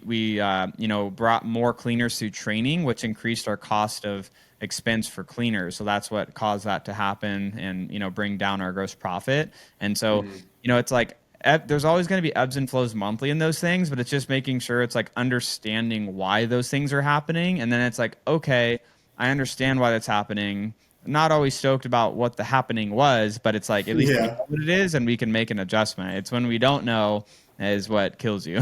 brought more cleaners through training, which increased our cost of expense for cleaners. So that's what caused that to happen and, bring down our gross profit. And so, Mm-hmm. it's like there's always going to be ebbs and flows monthly in those things, but it's just making sure it's like understanding why those things are happening. And then it's like, okay, I understand why that's happening. Not always stoked about what the happening was, but it's like at least we Yeah. know what it is and we can make an adjustment. It's when we don't know is what kills you.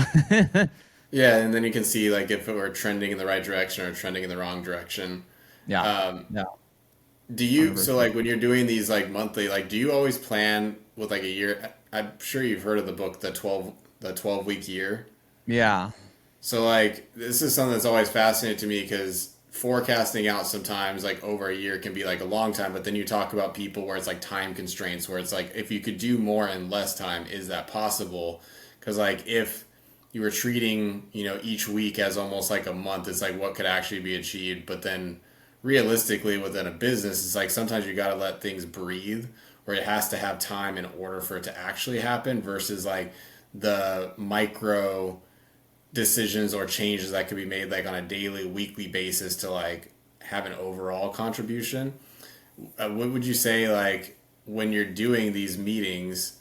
Yeah, and then you can see like if it were trending in the right direction or trending in the wrong direction. Yeah. Um, Yeah. do you so 100%. like when you're doing these like monthly, like do you always plan with like a year? I'm sure you've heard of the book, the 12 week year. Yeah. So like this is something that's always fascinating to me because forecasting out sometimes like over a year can be like a long time, but then you talk about people where it's like time constraints where it's like if you could do more in less time, is that possible? Because like if you were treating each week as almost like a month, it's like what could actually be achieved, but then realistically within a business, it's like sometimes you got to let things breathe where it has to have time in order for it to actually happen versus like the micro decisions or changes that could be made like on a daily, weekly basis to like have an overall contribution. What would you say like when you're doing these meetings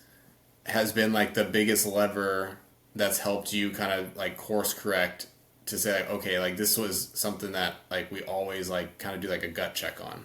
has been like the biggest lever that's helped you kind of like course correct to say like okay like this was something that like we always like kind of do like a gut check on.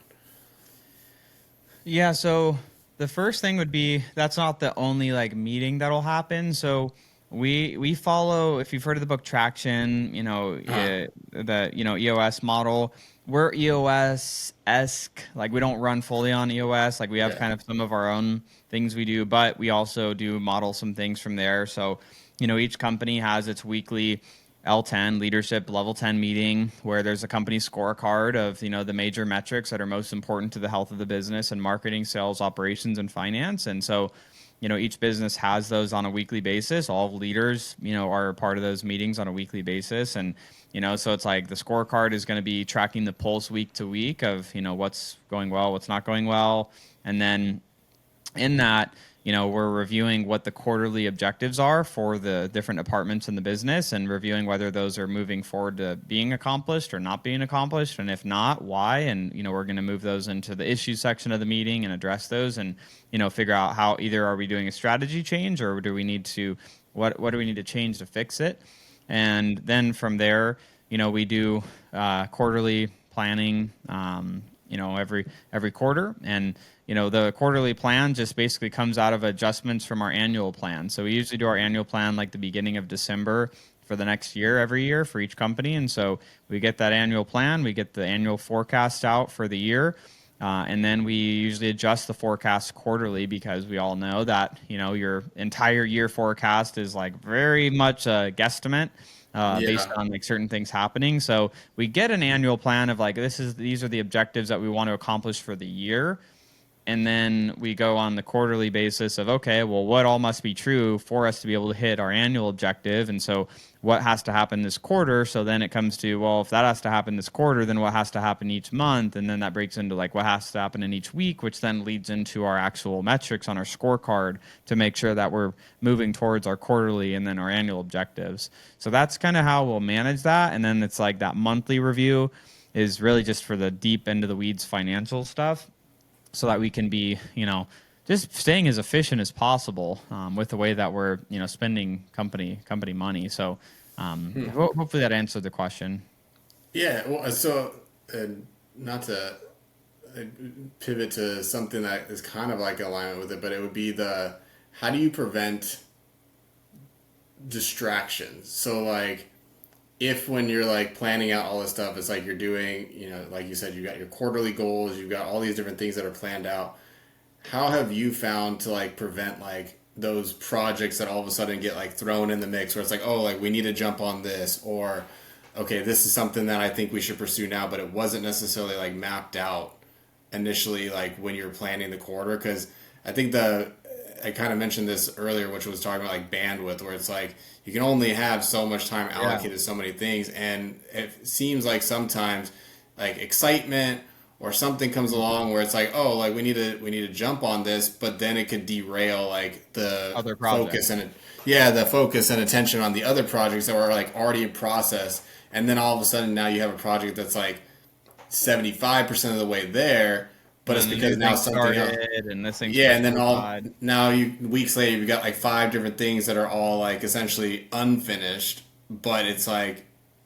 Yeah, so the first thing would be that's not the only like meeting that'll happen. So we follow if you've heard of the book Traction, Uh-huh. the EOS model. We're EOS esque, like we don't run fully on EOS. Like we have Yeah. kind of some of our own things we do, but we also do model some things from there. So each company has its weekly L10 leadership level 10 meeting where there's a company scorecard of the major metrics that are most important to the health of the business and marketing, sales, operations, and finance. And so each business has those on a weekly basis. All leaders are part of those meetings on a weekly basis. And so it's like the scorecard is going to be tracking the pulse week to week of what's going well, what's not going well. And then in that, we're reviewing what the quarterly objectives are for the different departments in the business and reviewing whether those are moving forward to being accomplished or not being accomplished. And if not, why? And, we're going to move those into the issues section of the meeting and address those and, figure out how either are we doing a strategy change or do we need to, what do we need to change to fix it? And then from there, we do quarterly planning, every quarter. And the quarterly plan just basically comes out of adjustments from our annual plan. So we usually do our annual plan like the beginning of December for the next year every year for each company. And so we get that annual plan, we get the annual forecast out for the year. And then we usually adjust the forecast quarterly because we all know that your entire year forecast is like very much a guesstimate based Yeah. on like certain things happening. So we get an annual plan of like these are the objectives that we want to accomplish for the year, and then we go on the quarterly basis of okay, well, what all must be true for us to be able to hit our annual objective, and so what has to happen this quarter. So then it comes to, well, if that has to happen this quarter, then what has to happen each month, and then that breaks into like what has to happen in each week, which then leads into our actual metrics on our scorecard to make sure that we're moving towards our quarterly and then our annual objectives. So that's kind of how we'll manage that, and then it's like that monthly review is really just for the deep into the weeds financial stuff so that we can be, just staying as efficient as possible with the way that we're, spending company money. So hopefully that answered the question. Yeah, well, so uh, not to uh, pivot to something that is kind of like in alignment with it, but it would be the how do you prevent distractions? So like if when you're like planning out all this stuff, it's like you're doing, like you said, you got your quarterly goals, you've got all these different things that are planned out. How have you found to like prevent like those projects that all of a sudden get like thrown in the mix where it's like, oh, like we need to jump on this or okay, this is something that I think we should pursue now, but it wasn't necessarily like mapped out initially like when you're planning the quarter because I think the I kind of mentioned this earlier, which was talking about like bandwidth, where it's like you can only have so much time Yeah. allocated to so many things, and it seems like sometimes like excitement or something comes along where it's like, oh, like we need to jump on this, but then it could derail like the Other focus projects. and the focus and attention on the other projects that were like already in process, and then all of a sudden now you have a project that's like 75% of the way there, And but it's then the new because now thing something else. started, and this thing's Yeah, supposed and to then go all live. now you weeks later you've got like five different things that are all like essentially unfinished, but it's like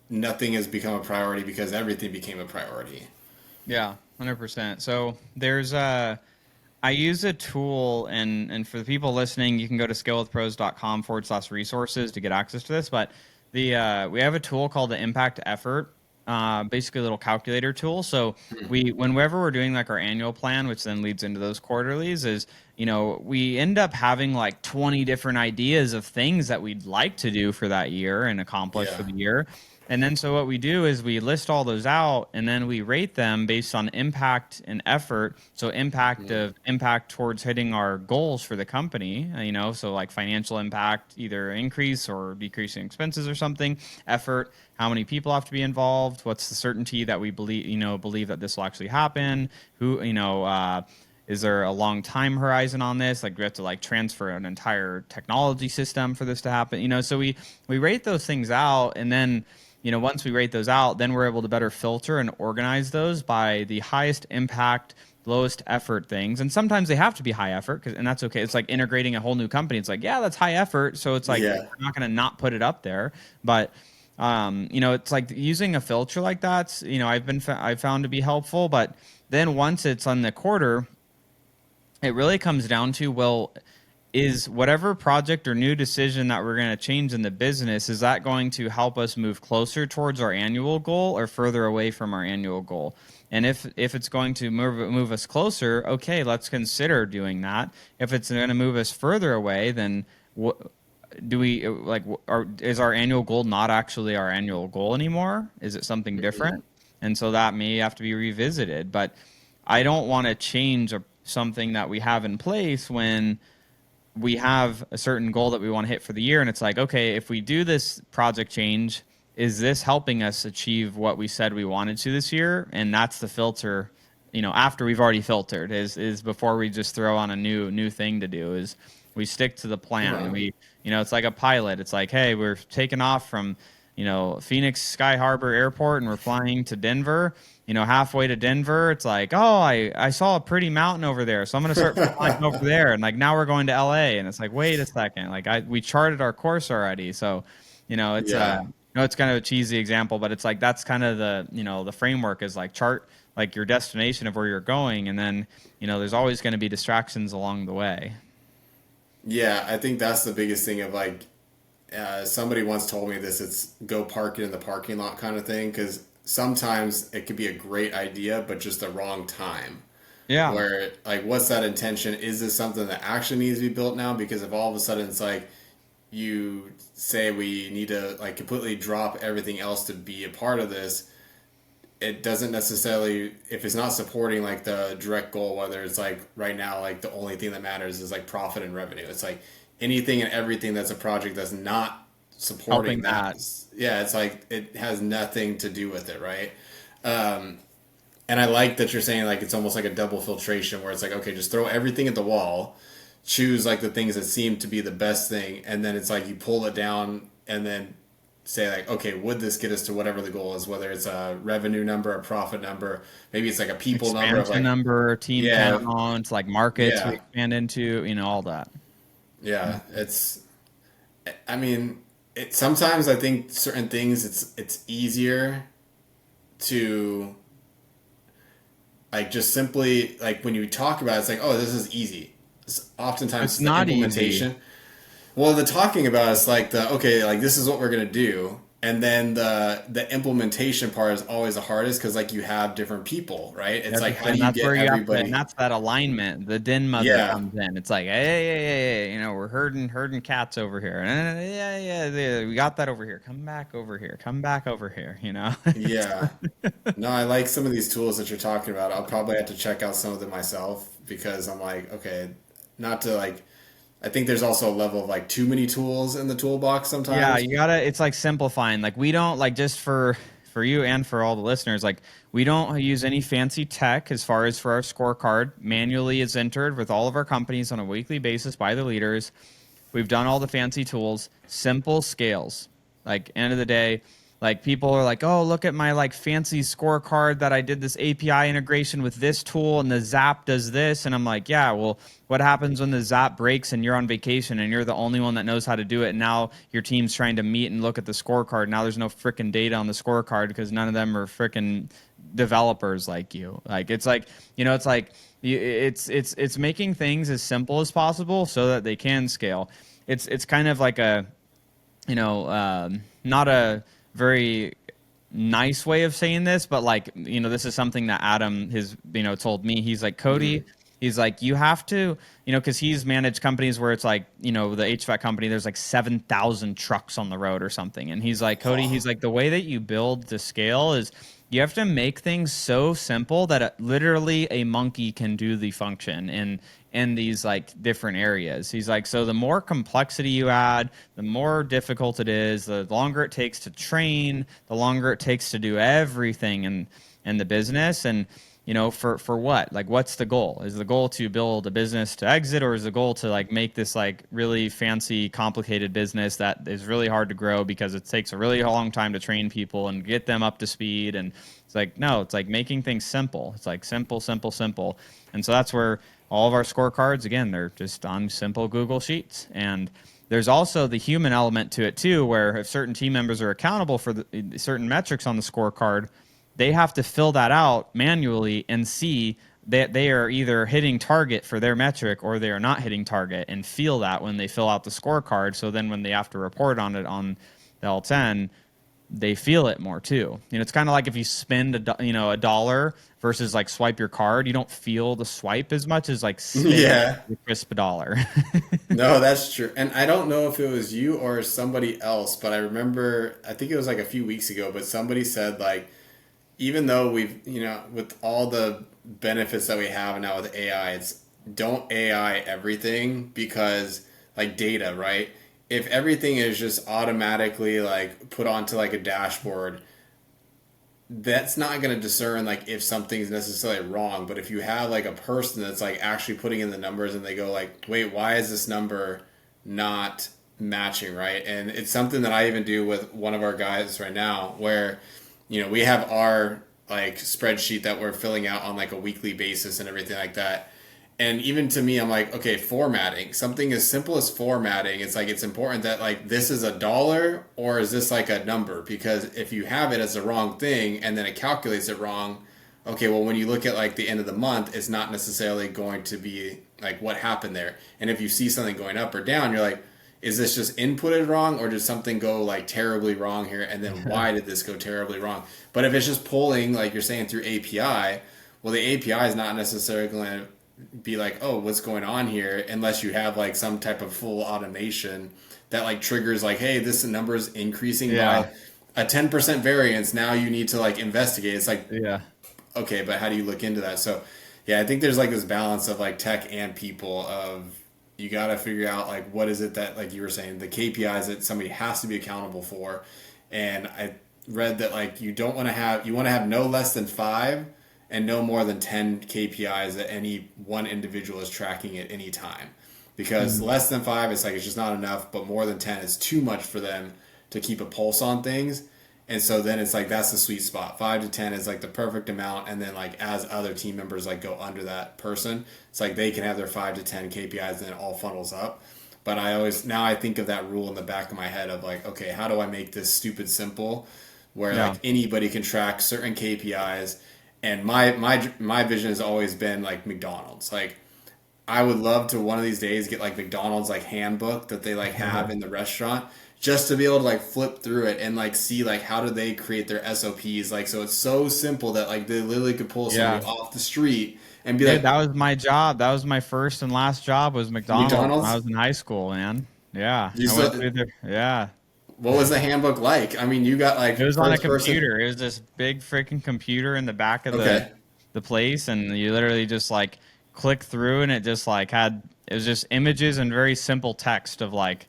nothing has become a priority because everything became a priority. Yeah, 100%. So there's I use a tool, and for the people listening, you can go to scalewithpros.com/resources to get access to this. But we have a tool called the Impact Effort, basically a little calculator tool. So whenever we're doing like our annual plan, which then leads into those quarterlies, is we end up having like 20 different ideas of things that we'd like to do for that year and accomplish for Yeah. the year. And then so what we do is we list all those out and then we rate them based on impact and effort. So impact towards hitting our goals for the company, so like financial impact, either increase or decreasing expenses or something. Effort, how many people have to be involved? What's the certainty that we believe that this will actually happen? Is there a long time horizon on this? Like we have to like transfer an entire technology system for this to happen. So we rate those things out, and then once we rate those out, then we're able to better filter and organize those by the highest impact, lowest effort things. And sometimes they have to be high effort, and that's okay. It's like integrating a whole new company. It's like, yeah, that's high effort. So it's like, we're Yeah. not going to not put it up there. But, it's like using a filter like that, I've found to be helpful. But then once it's on the quarter, it really comes down to, well, is whatever project or new decision that we're going to change in the business, is that going to help us move closer towards our annual goal or further away from our annual goal? And if it's going to move us closer, okay, let's consider doing that. If it's going to move us further away, then what do we like? Is our annual goal not actually our annual goal anymore? Is it something different? And so that may have to be revisited. But I don't want to change something that we have in place when we have a certain goal that we want to hit for the year, and it's like, okay, if we do this project change, is this helping us achieve what we said we wanted to this year? And that's the filter, after we've already filtered, is before we just throw on a new thing to do, is we stick to the plan. And Right. it's like a pilot. It's like, hey, we're taking off from Phoenix Sky Harbor Airport, and we're flying to Denver. Halfway to Denver, it's like, oh, I saw a pretty mountain over there, so I'm gonna start flying over there. And like now we're going to LA, and it's like, wait a second, like we charted our course already. So, it's Yeah. it's kind of a cheesy example, but it's like that's kind of the framework, is like chart like your destination of where you're going, and then there's always going to be distractions along the way. Yeah, I think that's the biggest thing of like somebody once told me this, it's go park it in the parking lot kind of thing, because sometimes it could be a great idea but just the wrong time, Yeah, where like what's that intention, is this something that actually needs to be built now? Because if all of a sudden it's like you say we need to like completely drop everything else to be a part of this, it doesn't necessarily, if it's not supporting like the direct goal, whether it's like right now like the only thing that matters is like profit and revenue, it's like anything and everything that's a project that's not supporting helping that. that. Yeah, it's like it has nothing to do with it, right? And I like that you're saying like it's almost like a double filtration, where it's like, okay, just throw everything at the wall, choose like the things that seem to be the best thing, and then it's like you pull it down and then say like, okay, would this get us to whatever the goal is, whether it's a revenue number, a profit number, maybe it's like a people number of Expansion like, number, team yeah, count, like markets we yeah, expand into, all that. yeah. It's, I mean, sometimes I think certain things it's easier to like just simply like when you talk about it, it's like, oh, this is easy. Oftentimes It's it's the not easy. implementation. Well, the talking about is like the, okay, like this is what we're gonna do, and then the implementation part is always the hardest, because like you have different people, right? It's like how do And you that's get where you have to, and everybody? that's that alignment, the Dinma that Yeah, comes in. It's like, hey, we're herding cats over here. Yeah, we got that over here. Come back over here. Come back over here. yeah. No, I like some of these tools that you're talking about. I'll probably have to check out some of them myself, because I'm like, okay, not to like. I think there's also a level of like too many tools in the toolbox Yeah, sometimes. you gotta. It's like simplifying. Like we don't like, just for for you and for all the listeners, like we don't use any fancy tech as far as for our scorecard. Manually is entered with all of our companies on a weekly basis by the leaders. We've done all the fancy tools, simple scales. Like end of the day, like people are like, oh, look at my like fancy scorecard that I did this API integration with this tool and the Zap does this. And I'm like, yeah, well, what happens when the Zap breaks and you're on vacation and you're the only one that knows how to do it? And now your team's trying to meet and look at the scorecard. Now there's no freaking data on the scorecard because none of them are freaking developers like you. Like it's like, it's like it's making things as simple as possible so that they can scale. It's kind of like a, not a very nice way of saying this, but like, this is something that Adam has, told me. He's like, Cody, he's like, you have to, because he's managed companies where it's like, the HVAC company, there's like 7,000 trucks on the road or something. And he's like, Cody, he's like, the way that you build to scale is you have to make things so simple that literally a monkey can do the function in these like different areas. He's like, so the more complexity you add, the more difficult it is, the longer it takes to train, the longer it takes to do everything in the business. And for what? Like, what's the goal? Is the goal to build a business to exit, or is the goal to like make this like really fancy, complicated business that is really hard to grow because it takes a really long time to train people and get them up to speed? And it's like, no, it's like making things simple. It's like simple, simple, simple. And so that's where all of our scorecards, again, they're just on simple Google Sheets. And there's also the human element to it too, where if certain team members are accountable for certain metrics on the scorecard, they have to fill that out manually and see that they are either hitting target for their metric or they are not hitting target, and feel that when they fill out the scorecard. So then when they have to report on it on the L10, they feel it more too. It's kind of like if you spend a dollar versus like swipe your card, you don't feel the swipe as much as like spend the crisp dollar. No, that's true. And I don't know if it was you or somebody else, but I remember, I think it was like a few weeks ago, but somebody said like, even though we've, with all the benefits that we have now with AI, it's don't AI everything, because like data, right? If everything is just automatically like put onto like a dashboard, that's not going to discern like if something's necessarily wrong. But if you have like a person that's like actually putting in the numbers and they go like, wait, why is this number not matching, right? And it's something that I even do with one of our guys right now, where we have our like spreadsheet that we're filling out on like a weekly basis and everything like that. And even to me, I'm like, okay, formatting, something as simple as formatting. It's like, it's important that like, this is a dollar or is this like a number? Because if you have it as the wrong thing and then it calculates it wrong, okay, well, when you look at like the end of the month, it's not necessarily going to be like what happened there. And if you see something going up or down, you're like, is this just inputted wrong, or did something go like terribly wrong here? And then why did this go terribly wrong? But if it's just pulling, like you're saying, through API, well, the API is not necessarily going to be like, oh, what's going on here, unless you have like some type of full automation that like triggers like, hey, this number is increasing by a 10% variance. Now you need to like investigate. It's like, okay, but how do you look into that? So yeah, I think there's like this balance of like tech and people of, you got to figure out like what is it that, like you were saying, the KPIs that somebody has to be accountable for. And I read that like you want to have no less than 5 and no more than 10 KPIs that any one individual is tracking at any time. Because less than 5, it's like it's just not enough, but more than 10 is too much for them to keep a pulse on things. And so then it's like, that's the sweet spot. 5 to 10 is like the perfect amount. And then like as other team members like go under that person, it's like they can have their 5 to 10 KPIs and it all funnels up. But now I think of that rule in the back of my head of like, okay, how do I make this stupid simple where like anybody can track certain KPIs? And my vision has always been like McDonald's. Like I would love to one of these days get like McDonald's like handbook that they like have in the restaurant, just to be able to like flip through it and like see like how do they create their SOPs, like so it's so simple that like they literally could pull somebody off the street and be like, that was my job. That was my first and last job, was McDonald's when I was in high school, man. I went through there. What was the handbook like? I mean, you got like, it was on a computer. It was this big freaking computer in the back of the place, and you literally just like click through, and it just like it was just images and very simple text of like,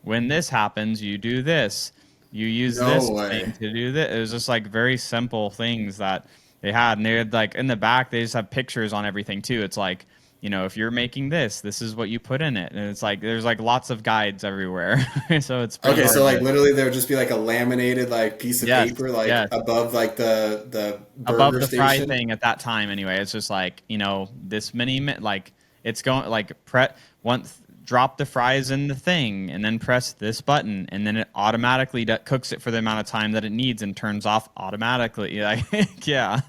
when this happens, you do this. you use No this thing way. to do this. It was just like very simple things that they had, and they had like in the back they just have pictures on everything too. It's like, if you're making this is what you put in it, and it's like there's like lots of guides everywhere, so it's pretty Okay, so hard like to. literally there would just be like a laminated like piece of Yes, paper like yes. above like the Above burger the fry station. thing at that time anyway, it's just like, this many like it's going like once drop the fries in the thing and then press this button and then it automatically cooks it for the amount of time that it needs and turns off automatically. Like, yeah.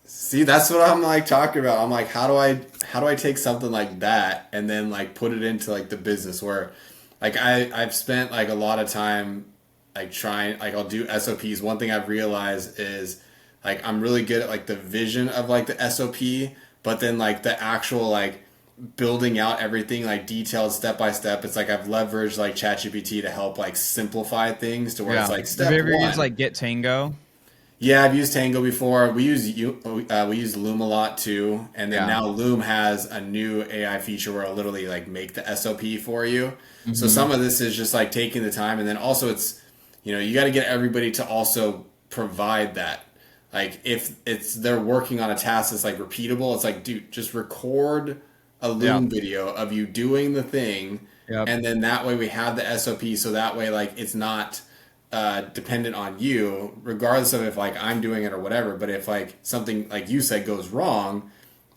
See, that's what I'm like talking about. I'm like, how do I take something like that and then like put it into like the business where like I've spent like a lot of time like trying like I'll do SOPs. One thing I've realized is like I'm really good at like the vision of like the SOP, but then like the actual like building out everything like detailed step by step. It's like I've leveraged like ChatGPT to help like simplify things to where Yeah. it's like Have you step ever used one. like Get Tango? Yeah, I've used Tango before. We use Loom a lot too, and then Yeah. now Loom has a new AI feature where it'll literally like make the SOP for you. So Hmm. some of this is just like taking the time, and then also it's you got to get everybody to also provide that. Like if it's they're working on a task that's like repeatable, it's like dude, just record a Yeah. Loom video of you doing the thing, Yep. and then that way we have the SOP, so that way like it's not dependent on you, regardless of if like I'm doing it or whatever. But if like something like you said goes wrong,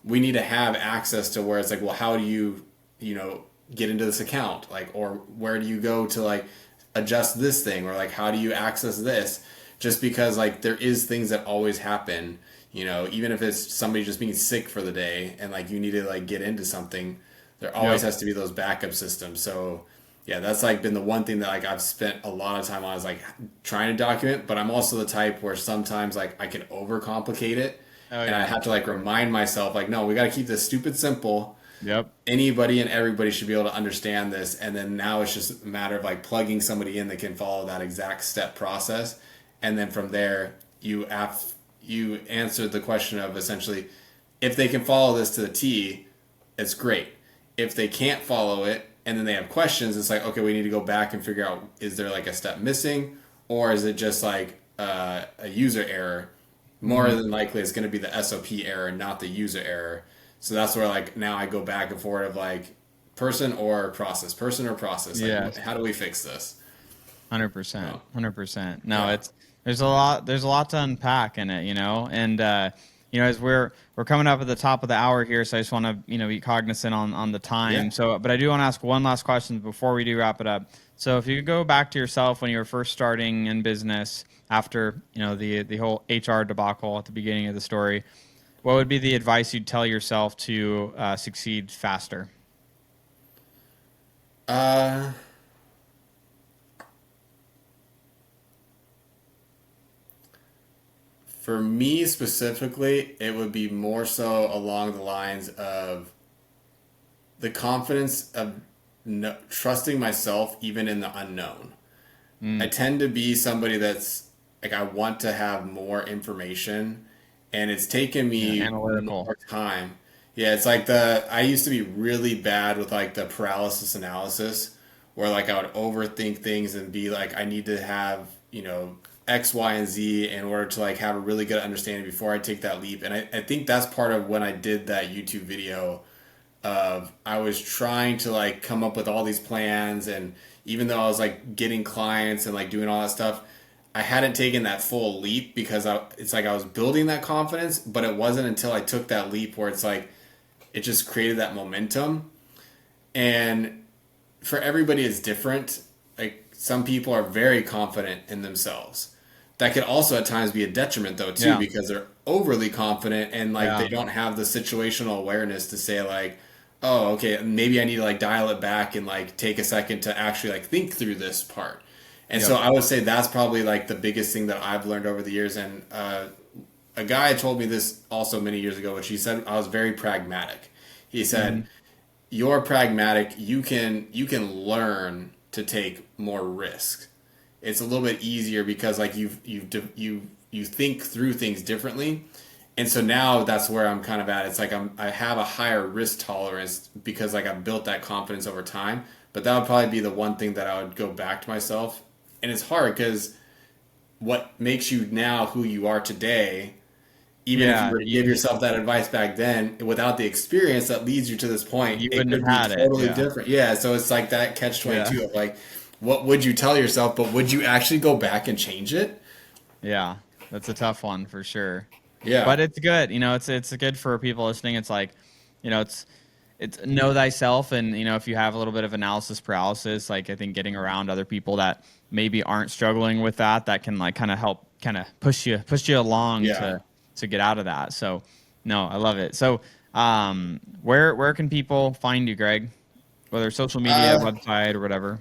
we need to have access to where it's like, well, how do you get into this account, like, or where do you go to like adjust this thing, or like how do you access this? Just because like there is things that always happen, even if it's somebody just being sick for the day and like you need to like get into something, there always Yep. has to be those backup systems. So yeah, that's like been the one thing that like I've spent a lot of time on is like trying to document, but I'm also the type where sometimes like I can overcomplicate it Oh and I yeah. have to like remind myself like no, we got to keep this stupid simple. Yep. Anybody and everybody should be able to understand this, and then now it's just a matter of like plugging somebody in that can follow that exact step process, and then from there you answer the question of essentially if they can follow this to the T, it's great. If they can't follow it and then they have questions, it's like, okay, we need to go back and figure out is there like a step missing, or is it just like a user error? More Hmm. than likely, it's going to be the SOP error, not the user error. So that's where like now I go back and forth of like person or process. Like, Yes. how do we fix this? 100%, Oh, 100%. No, yeah, it's there's a lot to unpack in it, and as we're coming up at the top of the hour here, so I just want to be cognizant on the yeah. time. So, but I do want to ask one last question before we do wrap it up. So, if you could go back to yourself when you were first starting in business after the whole HR debacle at the beginning of the story, what would be the advice you'd tell yourself to succeed faster? Uh, for me specifically, it would be more so along the lines of the confidence of trusting myself even in the unknown. I Mm, tend to be somebody that's like I want to have more information, and it's taken yeah, me analytical. more time. Yeah, it's like I used to be really bad with like the paralysis analysis where like I would overthink things and be like I need to have, X, Y, and Z in order to like have a really good understanding before I take that leap. And I think that's part of when I did that YouTube video of I was trying to like come up with all these plans, and even though I was like getting clients and like doing all that stuff, I hadn't taken that full leap because it's like I was building that confidence, but it wasn't until I took that leap where it's like it just created that momentum. And for everybody it's different. Like some people are very confident in themselves. That could also at times be a detriment though too Yeah, because they're overly confident and like they yeah, don't have the situational awareness to say like, oh, okay, maybe I need to like dial it back and like take a second to actually like think through this part. And so yep. I would say that's probably like the biggest thing that I've learned over the years. And a guy told me this also many years ago, which he said I was very pragmatic. He Hmm. said, "You're pragmatic. You can learn to take more risk. It's a little bit easier because like you think through things differently." And so now that's where I'm kind of at. It's like I have a higher risk tolerance because like I've built that confidence over time. But that would probably be the one thing that I would go back to myself and it's hard because what makes you now who you are today, even if you Yeah, were to give yourself that advice back then, without the experience that leads you to this point, you it wouldn't could have be had it. totally Yeah. different. Yeah, so it's like that catch Yeah. 22 of like, what would you tell yourself, but would you actually go back and change it? Yeah. That's a tough one for sure. Yeah, But it's good. It's good for people listening. It's like, it's know thyself, and if you have a little bit of analysis paralysis, like I think getting around other people that maybe aren't struggling with that can like kind of help kind of push you along yeah. to get out of that. So no, I love it. So where can people find you, Greg? Whether social media, Uh, website, or whatever.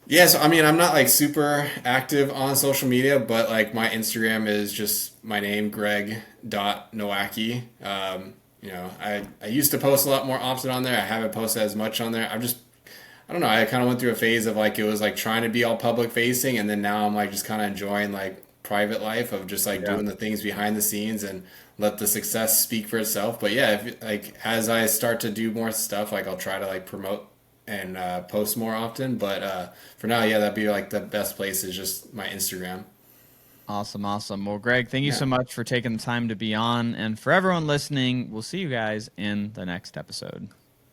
yeah, so I mean, I'm not like super active on social media, but like my Instagram is just my name, Greg.Nowacki. I used to post a lot more often on there. I haven't posted as much on there. I don't know. I kind of went through a phase of like it was like trying to be all public facing, and then now I'm like just kind of enjoying like private life of just like Yeah. doing the things behind the scenes and let the success speak for itself. But yeah, if like as I start to do more stuff, like I'll try to like promote and post more often. But for now, yeah, that'd be like the best place is just my Instagram. Awesome, awesome. Well, Greg, thank you Yeah. so much for taking the time to be on. And for everyone listening, we'll see you guys in the next episode.